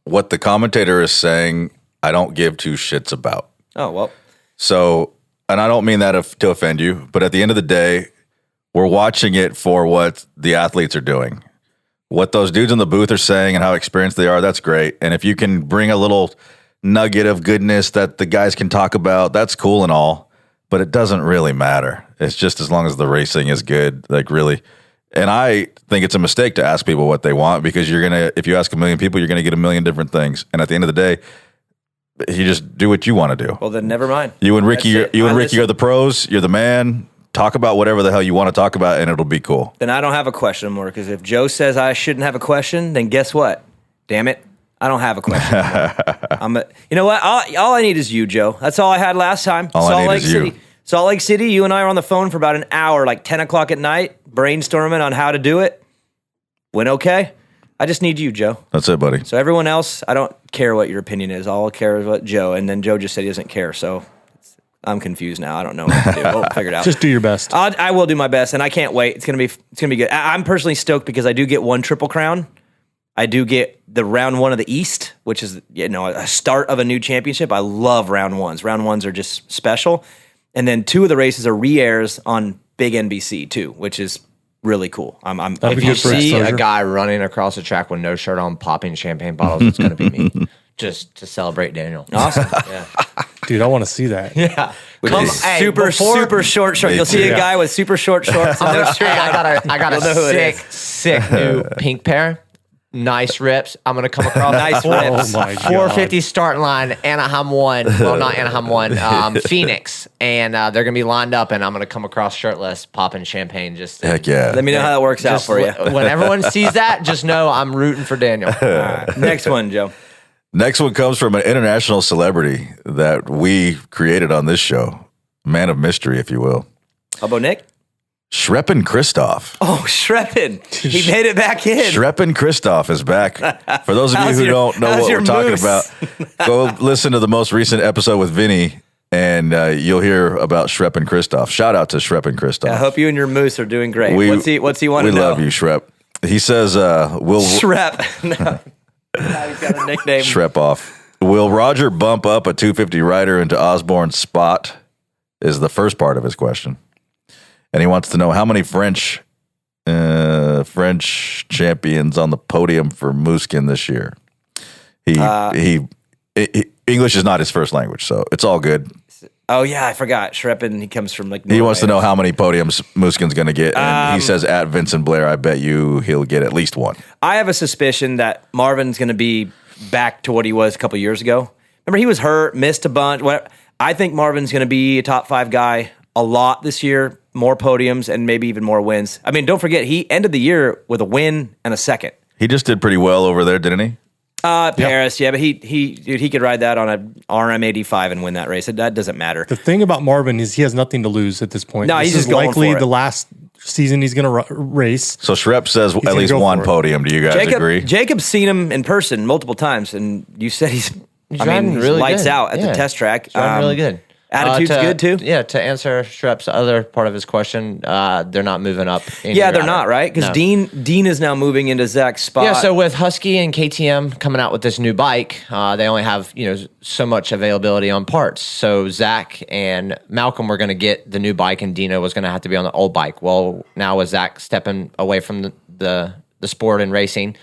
what the commentator is saying, I don't give 2 shits about. Oh, well. So and I don't mean that to offend you, but at the end of the day, we're watching it for what the athletes are doing. What those dudes in the booth are saying and how experienced they are, that's great. And if you can bring a little nugget of goodness that the guys can talk about, that's cool and all, but it doesn't really matter. It's just as long as the racing is good, like really. And I think it's a mistake to ask people what they want, because if you ask a million people, you're going to get a million different things. And at the end of the day, you just do what you want to do. Well, then never mind. You and Ricky are the pros. You're the man. Talk about whatever the hell you want to talk about, and it'll be cool. Then I don't have a question anymore, because if Joe says I shouldn't have a question, then guess what? Damn it. I don't have a question anymore. You know what? All I need is you, Joe. That's all I had last time. All I need is you. Salt Lake City, you and I were on the phone for about an hour, like 10 o'clock at night, brainstorming on how to do it. Went okay. I just need you, Joe. That's it, buddy. So everyone else, I don't care what your opinion is. All I care is what Joe. And then Joe just said he doesn't care. So I'm confused now. I don't know what to do. We'll figure it out. Just do your best. I will do my best, and I can't wait. It's gonna be good. I'm personally stoked because I do get one Triple Crown. I do get the round one of the East, which is a start of a new championship. I love round ones. Round ones are just special. And then 2 of the races are re-airs on big NBC too, which is really cool. If you see a guy running across the track with no shirt on, popping champagne bottles, it's going to be me, just to celebrate Daniel. Awesome. Yeah. Dude, I want to see that. Yeah. Super short shorts. You'll see a guy with super short shorts. I got a sick new pink pair. Nice rips. I'm going to come across nice rips. Oh my God. 450 starting line, Anaheim 1. Well, not Anaheim 1, Phoenix. And they're going to be lined up, and I'm going to come across shirtless, popping champagne. Heck yeah. Let me know how that works out for you. When everyone sees that, just know I'm rooting for Daniel. All right. Next one, Joe. Next one comes from an international celebrity that we created on this show. Man of mystery, if you will. How about Nick? Shreppen Christoph. Oh, Shreppen. He made it back in. Shreppen Christoph is back. For those of you who don't know what we're talking about, go listen to the most recent episode with Vinny, and you'll hear about Shreppen Christoph. Shout out to Shreppen Christoph. I hope you and your moose are doing great. What's he want to know? We love you, Shrep. He says, Shrep. No. He's got a nickname. Shrep off. Will Roger bump up a 250 rider into Osborne's spot? Is the first part of his question. And he wants to know how many French champions on the podium for Mooskin this year. English is not his first language, so it's all good. Oh yeah, I forgot. Shreppen, he comes from Norway. He wants to know how many podiums Mooskin's going to get, and he says at Vincent Blair, I bet you he'll get at least one. I have a suspicion that Marvin's going to be back to what he was a couple years ago. Remember, he was hurt, missed a bunch. I think Marvin's going to be a top 5 guy a lot this year. More podiums and maybe even more wins. I mean, don't forget, he ended the year with a win and a second. He just did pretty well over there, didn't he? Paris, yeah, but he could ride that on a RM85 and win that race. That doesn't matter. The thing about Marvin is he has nothing to lose at this point. No, this he's just is likely going for it. The last season he's going to race. So Shrep says at least one podium. Do you guys agree? Jacob's seen him in person multiple times, and you said he's really lights good. out at the test track. He's really good. Attitude's good too. Yeah, to answer Shrep's other part of his question, they're not moving up. Yeah, they're not, right? Because Dean is now moving into Zach's spot. Yeah, so with Husky and KTM coming out with this new bike, they only have so much availability on parts. So Zach and Malcolm were going to get the new bike, and Dino was going to have to be on the old bike. Well, now with Zach stepping away from the sport and racing,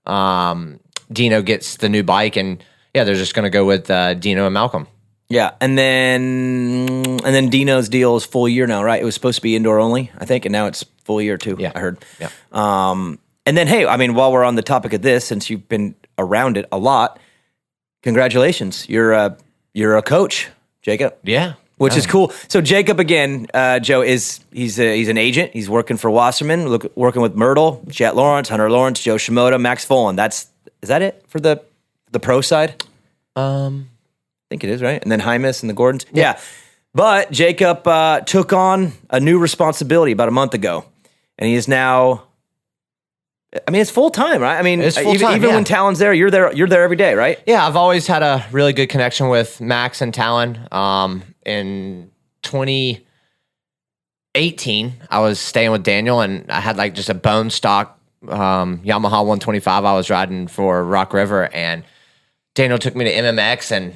Dino gets the new bike, and they're just going to go with Dino and Malcolm. Yeah, and then Dino's deal is full year now, right? It was supposed to be indoor only, I think, and now it's full year too. Yeah, I heard. Yeah. And then, hey, I mean, while we're on the topic of this, since you've been around it a lot, congratulations, you're a coach, Jacob. Yeah, which is cool. So Jacob again, Joe he's an agent. He's working for Wasserman, working with Myrtle, Jet Lawrence, Hunter Lawrence, Joe Shimoda, Max Folan. Is that it for the pro side? I think it is, right? And then Hymas and the Gordons. Yeah. But Jacob took on a new responsibility about a month ago. And he is now, I mean, it's full-time, right? I mean, even when Talon's there, you're there every day, right? Yeah, I've always had a really good connection with Max and Talon. In 2018, I was staying with Daniel, and I had just a bone stock Yamaha 125 I was riding for Rock River, and Daniel took me to MMX, and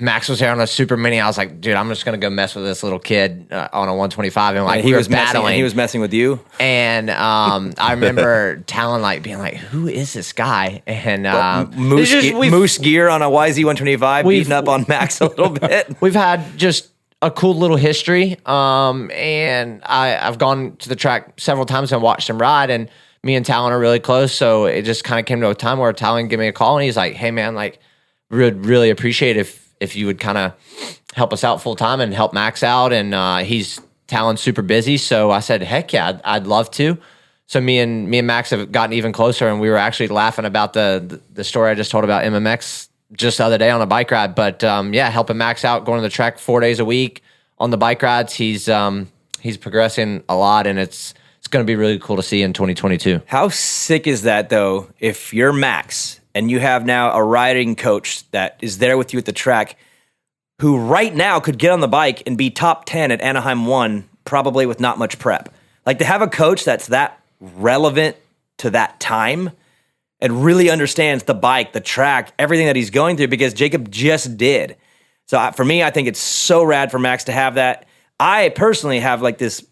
Max was there on a super mini. I was like, dude, I'm just going to go mess with this little kid on a 125. And like, he was battling. He was messing with you. And I remember Talon like being like, who is this guy? And Moose gear on a YZ125, beating up on Max a little bit. We've had just a cool little history. And I've gone to the track several times and watched him ride. And me and Talon are really close. So it just kind of came to a time where Talon gave me a call and he's like, hey, man, like, would really appreciate if you would kind of help us out full time and help Max out. And Talon's super busy. So I said, heck yeah, I'd love to. So me and Max have gotten even closer, and we were actually laughing about the story I just told about MMX just the other day on a bike ride. But helping Max out, going to the track 4 days a week on the bike rides. He's progressing a lot, and it's going to be really cool to see in 2022. How sick is that though? If you're Max and you have now a riding coach that is there with you at the track, who right now could get on the bike and be top 10 at Anaheim 1, probably with not much prep. Like, to have a coach that's that relevant to that time and really understands the bike, the track, everything that he's going through, because Jacob just did. So for me, I think it's so rad for Max to have that. I personally have like this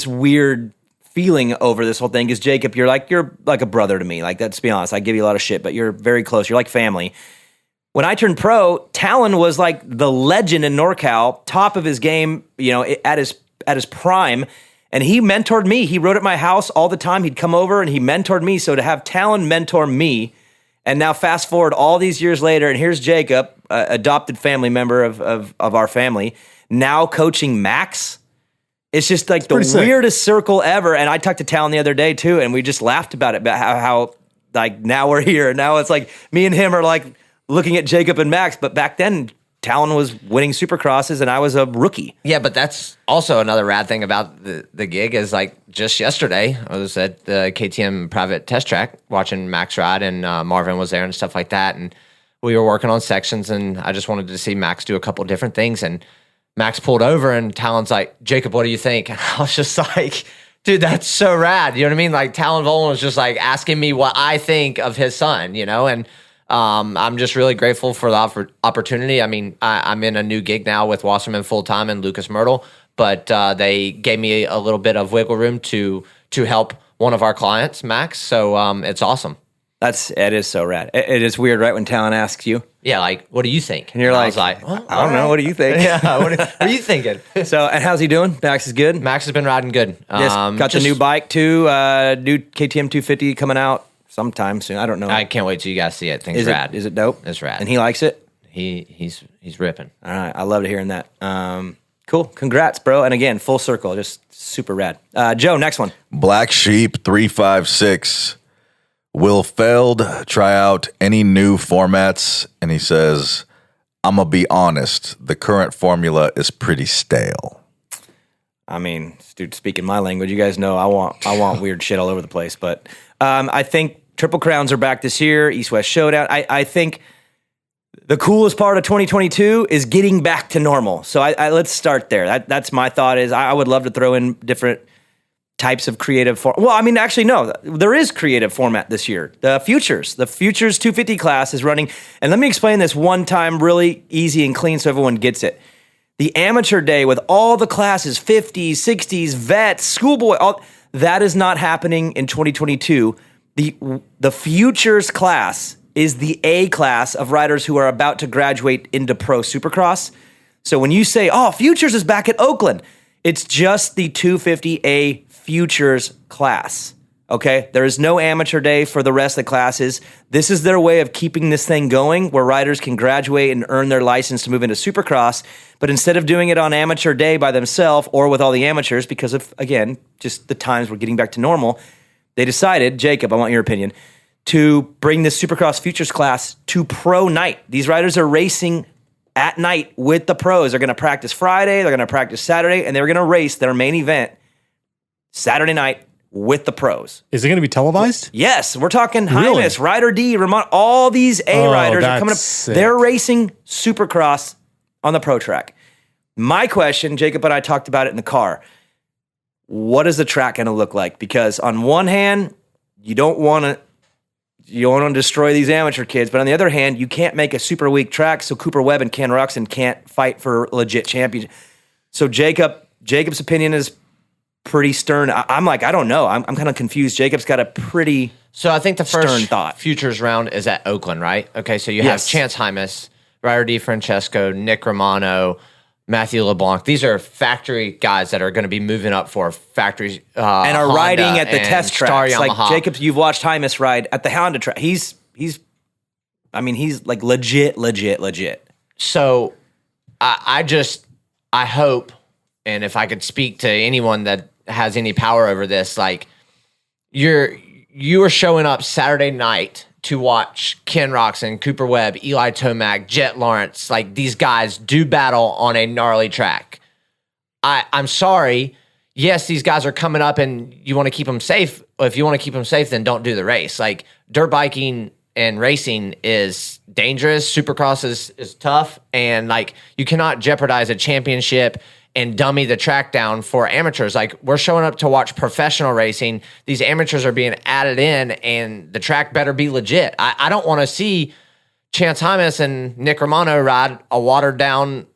weird feeling over this whole thing, is Jacob, you're like a brother to me. Like, let's be honest, I give you a lot of shit, but you're very close. You're like family. When I turned pro, Talon was like the legend in NorCal, top of his game, at his prime, and he mentored me. He rode at my house all the time. He'd come over and he mentored me. So to have Talon mentor me, and now fast forward all these years later, and here's Jacob, adopted family member of our family, now coaching Max. It's just like the weirdest circle ever. And I talked to Talon the other day too, and we just laughed about it, about how like now we're here. Now it's like me and him are like looking at Jacob and Max, but back then Talon was winning Supercrosses and I was a rookie. Yeah, but that's also another rad thing about the gig is like just yesterday I was at the KTM private test track watching Max ride, and Marvin was there and stuff like that, and we were working on sections, and I just wanted to see Max do a couple different things, and Max pulled over and Talon's like, Jacob, what do you think? And I was just like, dude, that's so rad. You know what I mean? Like, Talon Volan was just like asking me what I think of his son, and I'm just really grateful for the opportunity. I mean, I'm in a new gig now with Wasserman full-time and Lucas Myrtle, but they gave me a little bit of wiggle room to help one of our clients, Max. So it's awesome. It is so rad. It is weird, right, when Talon asks you? Yeah, like, what do you think? And you're like, I was like, well, I don't know. What do you think? Yeah, what are you thinking? So, and how's he doing? Max is good? Max has been riding good. Got the new bike too, new KTM 250 coming out sometime soon. I don't know. I can't wait till you guys see it. Thing's rad. Is it dope? It's rad. And he likes it? He's ripping. All right. I loved hearing that. Cool. Congrats, bro. And again, full circle. Just super rad. Joe, next one. Black Sheep 356. Will Feld try out any new formats? And he says, I'm going to be honest. The current formula is pretty stale. I mean, dude, speaking my language, you guys know I want weird shit all over the place. But I think Triple Crowns are back this year. East-West Showdown. I think the coolest part of 2022 is getting back to normal. So let's start there. That's my thought. Is I would love to throw in different types of creative form. Well, I mean, actually, no, there is creative format this year. The Futures 250 class is running. And let me explain this one time really easy and clean so everyone gets it. The amateur day with all the classes, 50s, 60s, vets, schoolboy, all that is not happening in 2022. The Futures class is the A class of riders who are about to graduate into Pro Supercross. So when you say, oh, Futures is back at Oakland, it's just the 250A Futures class, okay? There is no amateur day for the rest of the classes. This is their way of keeping this thing going, where riders can graduate and earn their license to move into Supercross, but instead of doing it on amateur day by themselves or with all the amateurs, because of, again, just the times we're getting back to normal, they decided, Jacob, I want your opinion, to bring this Supercross Futures class to pro night. These riders are racing at night with the pros. They're going to practice Friday, they're going to practice Saturday, and they're going to race their main event Saturday night with the pros. Is it going to be televised? Yes. We're talking Hymas, Ryder D, Ramon, all these A riders are coming up. Sick. They're racing Supercross on the pro track. My question, Jacob and I talked about it in the car. What is the track going to look like? Because on one hand, you don't want to you want to destroy these amateur kids. But on the other hand, you can't make a super weak track so Cooper Webb and Ken Ruxin can't fight for legit championship. So Jacob's opinion is pretty stern. I'm like, I don't know. I'm kind of confused. Jacob's got a pretty So I think the first thought. Futures round is at Oakland, right? Okay, so you have Chance Hymas, Ryder DiFrancesco, Nick Romano, Matthew LeBlanc. These are factory guys that are going to be moving up for factories and are Honda riding at the test tracks. Like Yamaha. Jacobs, you've watched Hymas ride at the Honda track. He's like legit. So I hope, and if I could speak to anyone that has any power over this, like you are showing up Saturday night to watch Ken Ruxin, Cooper Webb, Eli Tomac, Jet Lawrence, like these guys do battle on a gnarly track. I'm sorry. Yes, these guys are coming up and you want to keep them safe. If you want to keep them safe, then don't do the race. Like dirt biking and racing is dangerous. Supercross is tough. And like you cannot jeopardize a championship and dummy the track down for amateurs. Like we're showing up to watch professional racing. These amateurs are being added in and the track better be legit. I don't want to see Chance Hymas and Nick Romano ride a watered down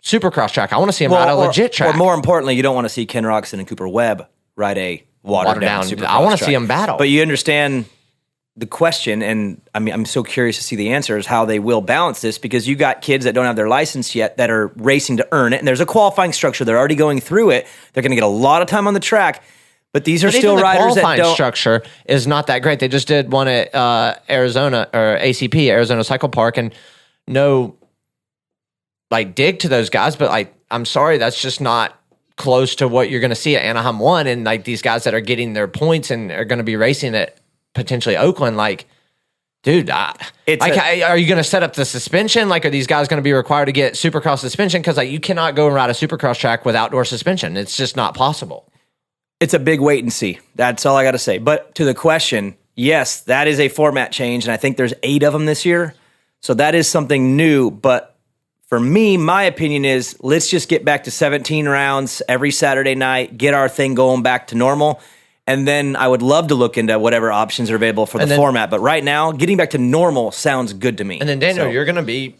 Supercross track. I want to see them ride a legit track. Or more importantly, you don't want to see Ken Ruxin and Cooper Webb ride a watered down Supercross I want to track. see them battle. But you understand the question, and I mean, I'm so curious to see the answers, how they will balance this, because you got kids that don't have their license yet that are racing to earn it, and there's a qualifying structure. They're already going through it. They're going to get a lot of time on the track, but these are still riders that don't. The qualifying structure is not that great. They just did one at Arizona, or ACP, Arizona Cycle Park, and no like dig to those guys, but like, I'm sorry, that's just not close to what you're going to see at Anaheim 1, and like these guys that are getting their points and are going to be racing at potentially Oakland, like, dude, are you going to set up the suspension? Like, are these guys going to be required to get Supercross suspension? Because like, you cannot go and ride a Supercross track with outdoor suspension. It's just not possible. It's a big wait and see. That's all I got to say. But to the question, yes, that is a format change, and I think there's 8 of them this year. So that is something new. But for me, my opinion is let's just get back to 17 rounds every Saturday night, get our thing going back to normal. And then I would love to look into whatever options are available for the format. But right now, getting back to normal sounds good to me. And then, Daniel, you're going to be,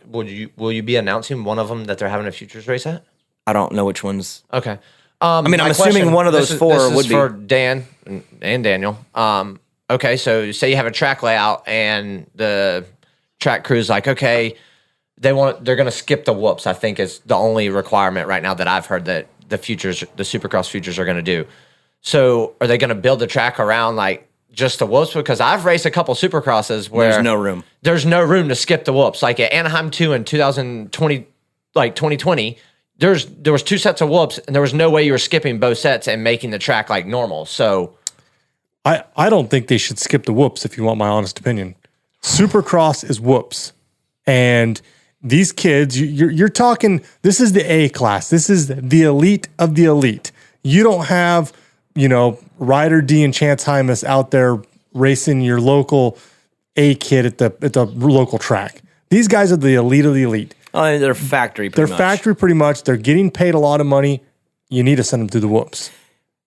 will you be announcing one of them that they're having a futures race at? I don't know which ones. Okay. I mean, I'm assuming one of those 4 would be. for Dan and Daniel. Okay, so say you have a track layout and the track crew's like, okay, they're going to skip the whoops, I think is the only requirement right now that I've heard that the Supercross futures are going to do. So are they going to build the track around like just the whoops? Because I've raced a couple Supercrosses where there's no room. There's no room to skip the whoops. Like at Anaheim 2 in 2020, there was 2 sets of whoops and there was no way you were skipping both sets and making the track like normal. So I don't think they should skip the whoops, if you want my honest opinion. Supercross is whoops. And these kids, you're talking, this is the A class. This is the elite of the elite. You don't have, Ryder D and Chance Hymas out there racing your local A kid at the local track. These guys are the elite of the elite. Oh, they're factory pretty much. Factory pretty much. They're getting paid a lot of money. You need to send them through the whoops.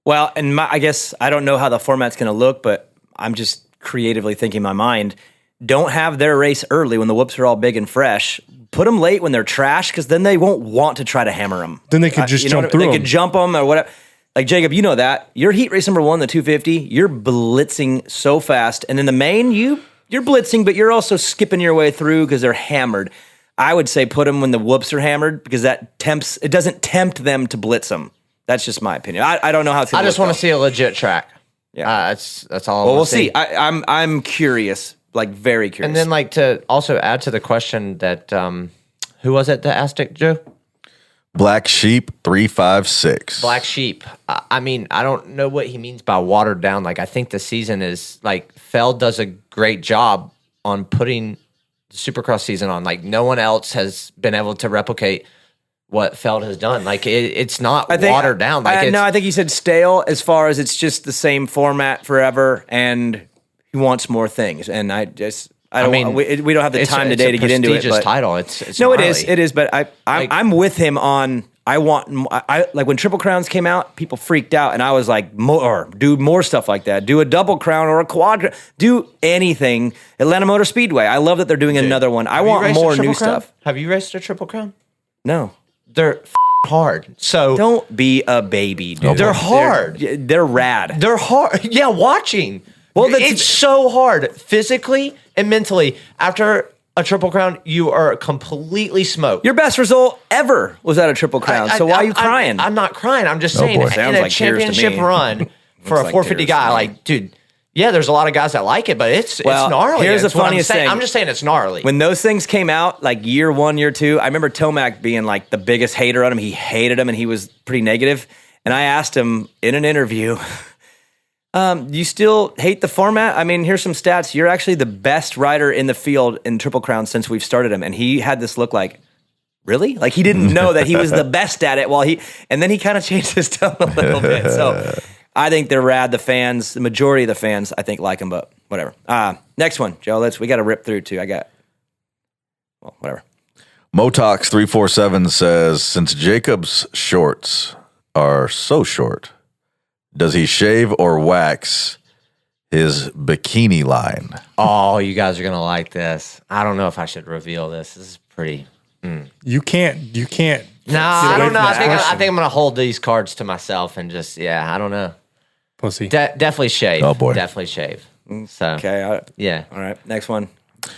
Well, and I guess I don't know how the format's going to look, but I'm just creatively thinking in my mind, don't have their race early when the whoops are all big and fresh. Put them late when they're trash, because then they won't want to try to hammer them. Then they could just jump through them. They could jump them or whatever. Like, Jacob, you know that. Your heat race number 1, the 250, you're blitzing so fast. And in the main, you're blitzing, but you're also skipping your way through because they're hammered. I would say put them when the whoops are hammered, because it doesn't tempt them to blitz them. That's just my opinion. I don't know how it's going to I just want to see a legit track. Yeah. That's all. Well, we'll see. I'm curious. Like, very curious. And then, like, to also add to the question that, who was it that asked it, Joe? Black Sheep 356. Black Sheep. I mean, I don't know what he means by watered down. Like, I think the season is, like, Feld does a great job on putting the Supercross season on. Like, no one else has been able to replicate what Feld has done. Like, it's not watered down. Like, I think he said stale, as far as it's just the same format forever, and he wants more things. And we don't have the time today to get into it. It's a prestigious title. It's no, gnarly. It is. But I'm with him on. I want, I like when Triple Crowns came out, people freaked out, and I was like, do more stuff like that. Do a double crown or a quad, do anything. Atlanta Motor Speedway. I love that they're doing another one. I want more new stuff. Have you raced a Triple Crown? No. They're hard. So don't be a baby, dude. They're hard. They're rad. They're hard. Yeah, watching. Well, it's so hard physically and mentally. After a Triple Crown, you are completely smoked. Your best result ever was at a Triple Crown. So why are you crying? I'm not crying. I'm just saying, in a championship run for a 450 guy, like, dude, yeah, there's a lot of guys that like it, but it's gnarly. Here's the funniest thing. I'm just saying it's gnarly. When those things came out, like year 1, year 2, I remember Tomac being like the biggest hater on him. He hated him, and he was pretty negative. And I asked him in an interview, you still hate the format? I mean, here's some stats. You're actually the best rider in the field in Triple Crown since we've started him. And he had this look like, really? Like he didn't know that he was the best at it and then he kind of changed his tone a little bit. So I think they're rad. The majority of the fans, I think, like them, but whatever. Next one, Joe, we got to rip through too. Whatever. Motox 347 says, since Jacob's shorts are so short, does he shave or wax his bikini line? Oh, you guys are going to like this. I don't know if I should reveal this. This is pretty... You can't. No, I don't know. I think I'm going to hold these cards to myself and just, I don't know. Pussy. Definitely shave. Oh, boy. Definitely shave. So, okay. Yeah. All right. Next one.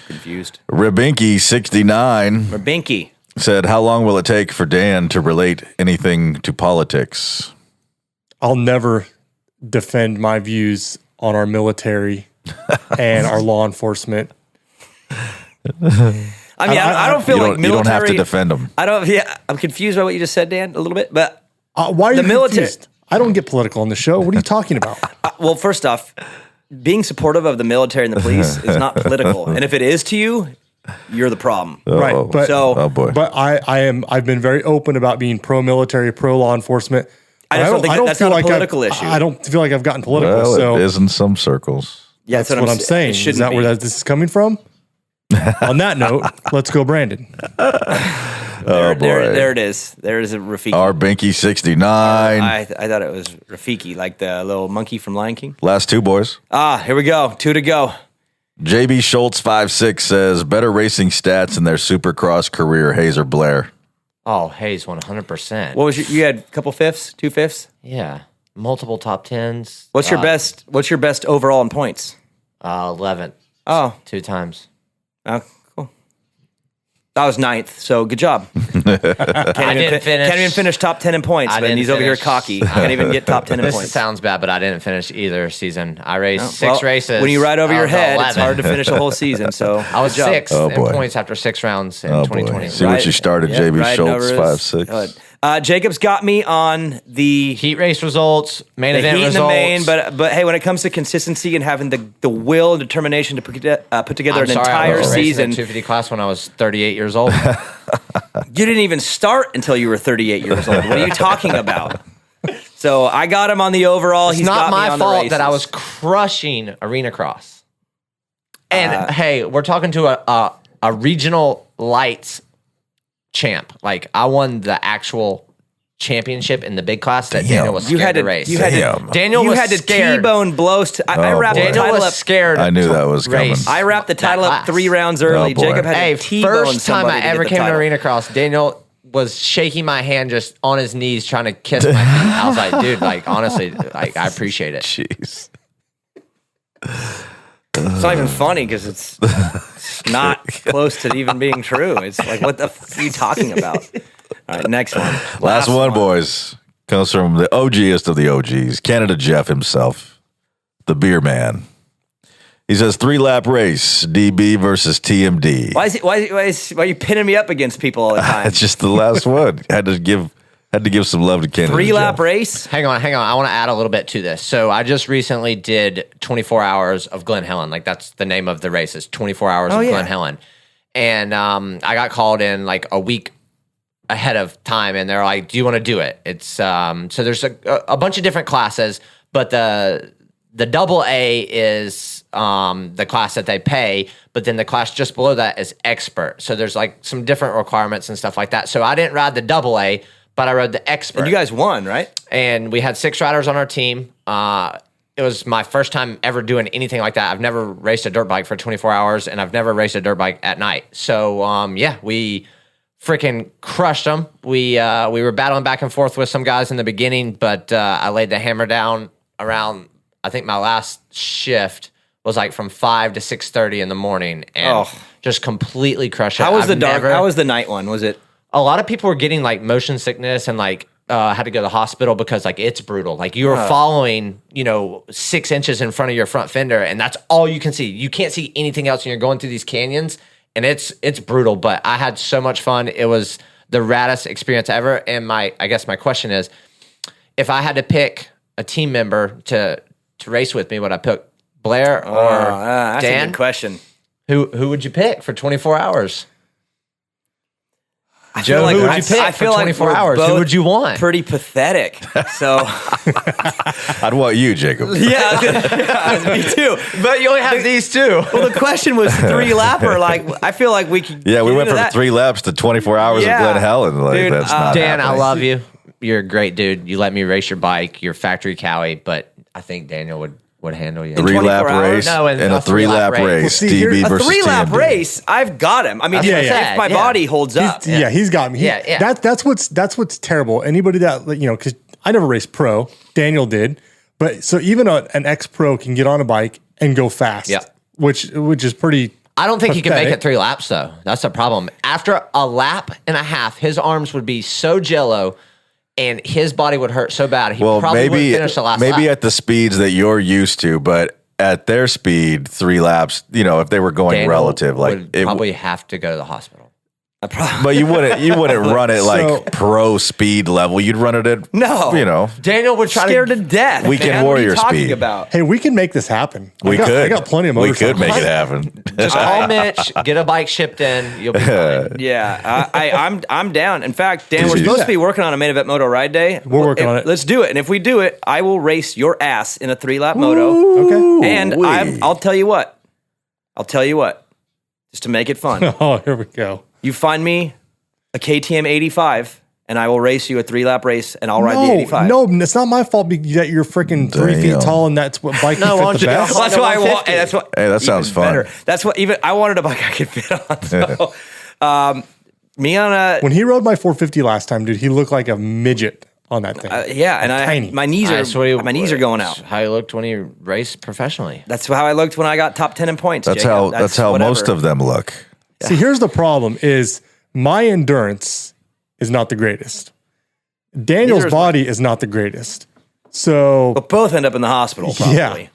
Confused. Rabinky 69 Rabinky said, how long will it take for Dan to relate anything to politics? I'll never defend my views on our military and our law enforcement. I mean, I don't feel like military. You don't have to defend them. I'm confused by what you just said, Dan, a little bit. But why are you confused? I don't get political on the show. What are you talking about? Well, first off, being supportive of the military and the police is not political, and if it is to you, you're the problem. Right. But, oh boy. But I've been very open about being pro-military, pro-law enforcement. I don't think that's not a political issue. I don't feel like I've gotten political. Well, so it is in some circles. Yeah, that's what I'm saying. Is that where this is coming from? On that note, let's go, Brandon. There it is. There is a Rafiki. Our Binky 69. I thought it was Rafiki, like the little monkey from Lion King. Last two, boys. Here we go. 2 to go. JB Schultz 56 says, better racing stats in their Supercross career, Hayes or Blair? Oh, Hayes, 100%. What was you had a couple fifths, 2 fifths? Yeah, multiple top 10s. What's your best overall in points? 11th. Oh, 2 times. Oh, cool. That was 9th, so good job. Can't even finish top 10 in points, and he's over here cocky. Can't even get top 10 in points. This sounds bad, but I didn't finish either season. I raced 6 races. When you ride over your head, 11. it's hard to finish a whole season. So I was 6th in points after 6 rounds in 2020. See what you started, JB Schultz 56. Jacob's got me on the heat race results, main event results. The main, but hey, when it comes to consistency and having the will and determination to put together an entire season, 250 class when I was 38 years old. You didn't even start until you were 38 years old. What are you talking about? So I got him on the overall. It's not my fault that I was crushing arena cross. And hey, we're talking to a regional lights champ. Like I won the actual championship in the big class that Daniel was scared to race. Daniel had to T-bone blows. I wrapped the title up. Scared. I knew that was coming. I wrapped the title up 3 rounds early. Jacob had to T-bone first time I ever came to arena cross, Daniel was shaking my hand just on his knees trying to kiss my feet. I was like, dude, like honestly, like I appreciate it. Jeez. It's not even funny because it's not close to even being true. It's like, what the f are you talking about? All right, next one. Last one, boys. Comes from the OGest of the OGs, Canada Jeff himself, the beer man. He says 3-lap race, DB versus TMD. Why are you pinning me up against people all the time? It's just the last one. Had to give some love to Canada. 3-lap race? Hang on. I want to add a little bit to this. So I just recently did 24 hours of Glen Helen. Like that's the name of the race. It's 24 hours of Glen Helen. And I got called in like a week ahead of time, and they're like, "Do you want to do it?" It's so there's a bunch of different classes, but the double A is the class that they pay, but then the class just below that is expert. So there's like some different requirements and stuff like that. So I didn't ride the double A. but I rode the Expert. And you guys won, right? And we had 6 riders on our team. It was my first time ever doing anything like that. I've never raced a dirt bike for 24 hours, and I've never raced a dirt bike at night. So, we freaking crushed them. We were battling back and forth with some guys in the beginning, but I laid the hammer down around, I think my last shift was like from 5 to 6:30 in the morning, and just completely crushed it. How was How was the night one? Was it? A lot of people were getting like motion sickness and like had to go to the hospital because like it's brutal. Like you were following, 6 inches in front of your front fender, and that's all you can see. You can't see anything else, and you're going through these canyons, and it's brutal. But I had so much fun. It was the raddest experience ever. And I guess my question is, if I had to pick a team member to race with me, would I pick Blair or that's Dan? A good question. Who would you pick for 24 hours? Joe, who would you pick for 24 hours? Who would you want? Pretty pathetic. So I'd want you, Jacob. Yeah, me too. But you only have these two. Well, the question was 3-lapper. Like, I feel like we could. Yeah, we went from 3 laps to 24 hours of Glen Helen. Like, dude, that's not Dan, happening. I love you. You're a great dude. You let me race your bike. You're factory cowie, but I think Daniel would handle you. 3-lap race No, and a 3-lap race. Well, see, DB a versus 3-lap TMD. race. I've got him. I mean, if my body holds up. He's got me. That's what's terrible. Anybody that because I never raced pro. Daniel did, but so even an ex-pro can get on a bike and go fast. Yeah. which is pretty. I don't think he can make pathetic. it 3 laps, though. That's the problem. After a lap and a half, his arms would be so jello, and his body would hurt so bad. He probably wouldn't finish the last lap. Maybe at the speeds that you're used to, but at their speed, 3 laps, if they were going Daniel relative, like would probably have to go to the hospital. But you wouldn't run it like pro speed level. You'd run it at Daniel would try scared to death. Weekend man. warrior what are you talking speed. About? Hey, we can make this happen. I got plenty of motorcycles. We could make it happen. Just call Mitch, get a bike shipped in. You'll be fine. Yeah, I'm down. In fact, Dan, we're supposed to be working on a main event moto ride day. We're working on it. Let's do it. And if we do it, I will race your ass in a 3-lap moto. Okay. And I'll tell you what. Just to make it fun. Oh, here we go. You find me a KTM 85, and I will race you a 3-lap race, and I'll ride the 85. No, it's not my fault that you're freaking 3 feet tall, and that's what bike you fit the best. Well, that's why I want. That's what. Hey, that sounds fun. Better. That's what. Even I wanted a bike I could fit on. So, me on a. When he rode my 450 last time, dude, he looked like a midget on that thing. Yeah, and tiny. my knees are going out. How he looked when he raced professionally. That's how I looked when I got top 10 in points. That's Jacob. how whatever. most of them look. See, here's the problem: is my endurance is not the greatest. Daniel's body is not the greatest. So we'll both end up in the hospital, probably. Yeah.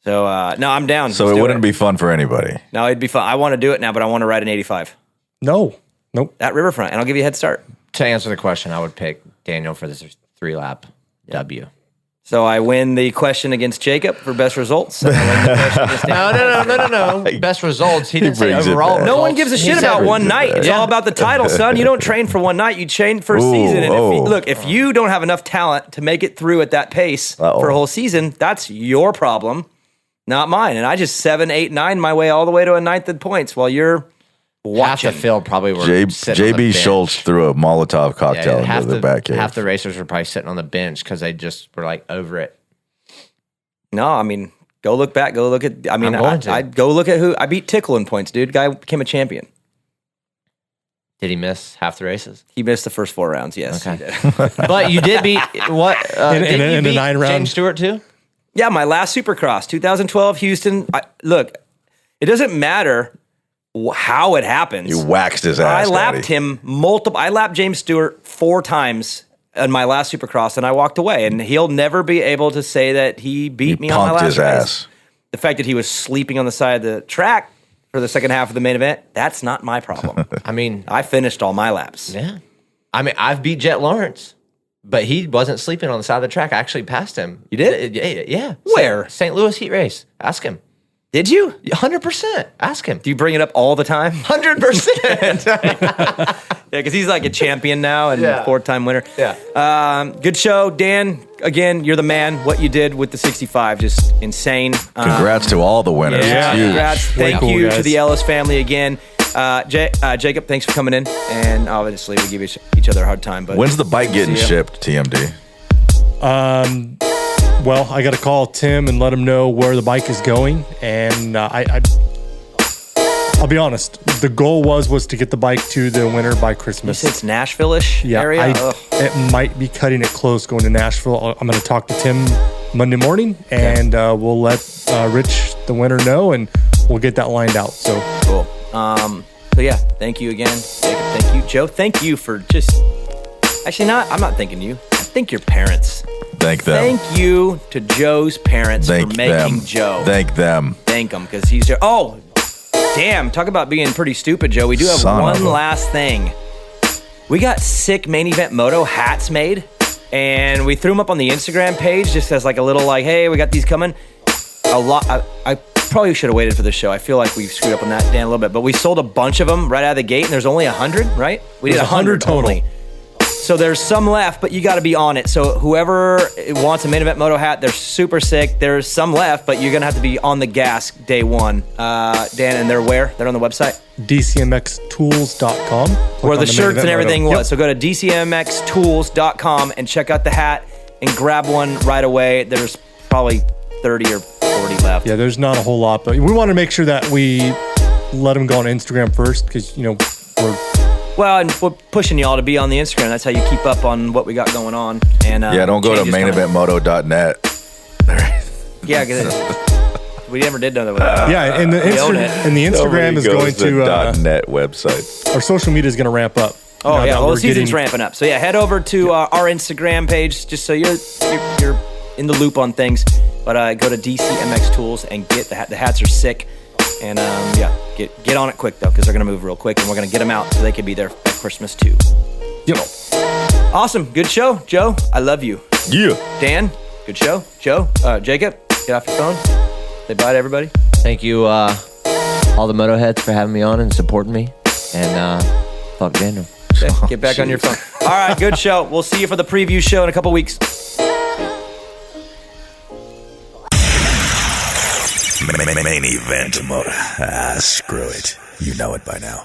So no, I'm down. So it wouldn't be fun for anybody. No, it'd be fun. I want to do it now, but I want to ride an 85. Nope. At Riverfront, and I'll give you a head start. To answer the question, I would pick Daniel for this 3-lap W. So I win the question against Jacob for best results. And I win the question against No. Best results. He didn't say brings it overall. back. No one gives a shit about one night. It's all about the title, son. You don't train for one night. You train for a season. And if you don't have enough talent to make it through at that pace for a whole season, that's your problem, not mine. And I just 7, 8, 9 my way all the way to a 9th in points while you're watching. Half the field probably were JB Schultz threw a Molotov cocktail into the back cave. Half the racers were probably sitting on the bench because they just were like over it. No, I mean, go look back. Go look at. I mean, I'd go look at who I beat. Tickle in points, dude. Guy became a champion. Did he miss half the races? He missed the first 4 rounds. Yes, okay. He did. But you did beat what? In a 9 round. James Stewart too. Yeah, my last Supercross, 2012, Houston. Look, it doesn't matter how it happens. You waxed his ass. I lapped him multiple. I lapped James Stewart 4 times in my last Supercross, and I walked away. And he'll never be able to say that he beat me on my last his race. Ass. The fact that he was sleeping on the side of the track for the second half of the main event, that's not my problem. I mean, I finished all my laps. Yeah. I mean, I've beat Jet Lawrence, but he wasn't sleeping on the side of the track. I actually passed him. You did? Yeah. Where? St. Louis heat race. Ask him. Did you? 100%. Ask him. Do you bring it up all the time? 100%. Yeah, because he's like a champion now and 4-time winner. Yeah. Good show, Dan. Again, you're the man. What you did with the 65, just insane. Congrats to all the winners. Yeah, It's huge. congrats. Thank you to the Ellis family again. Jacob, thanks for coming in. And obviously, we give each other a hard time. But when's the bike getting shipped, TMD? Well, I got to call Tim and let him know where the bike is going. And I'll be honest. The goal was to get the bike to the winner by Christmas. You said it's Nashville-ish area? It might be cutting it close going to Nashville. I'm going to talk to Tim Monday morning, and we'll let Rich, the winner, know, and we'll get that lined out. So cool. So yeah, thank you again, Jacob. Thank you, Joe. Thank you for just. Actually, I'm not thanking you. I thank your parents. Thank them. Thank you to Joe's parents for making Joe. Thank them. Thank them because he's there. Oh, damn! Talk about being pretty stupid, Joe. We do have one last thing. We got sick Main Event Moto hats made, and we threw them up on the Instagram page just as like a little like, hey, we got these coming. A lot. I probably should have waited for the show. I feel like we screwed up on that, Dan, a little bit. But we sold a bunch of them right out of the gate, and there's only 100, right? We did 100 total. Only. So there's some left, but you got to be on it. So whoever wants a Main Event Moto hat, they're super sick. There's some left, but you're going to have to be on the gas day one. Dan, and they're where? They're on the website? DCMXtools.com. Where the shirts and everything was. Yep. So go to DCMXtools.com and check out the hat and grab one right away. There's probably 30 or 40 left. Yeah, there's not a whole lot, but we want to make sure that we let them go on Instagram first because, Well, and we're pushing y'all to be on the Instagram. That's how you keep up on what we got going on. And don't go to maineventmoto.net. Yeah, because we never did know that. Yeah, and the Instagram is going to .net website. Our social media is going to ramp up. Oh yeah, the season's ramping up. So yeah, head over to our Instagram page just so you're in the loop on things. But go to DCMX Tools and get the hat. The hats are sick. And get on it quick though, because they're gonna move real quick, and we're gonna get them out so they can be there by Christmas too. Yep. Awesome, good show, Joe. I love you. Yeah. Dan, good show. Joe, Jacob, get off your phone. Say bye to everybody. Thank you, all the Motoheads for having me on and supporting me. And fuck Daniel. Okay, get back on your phone. All right, good show. We'll see you for the preview show in a couple weeks. Main Event Moto. Screw it. You know it by now.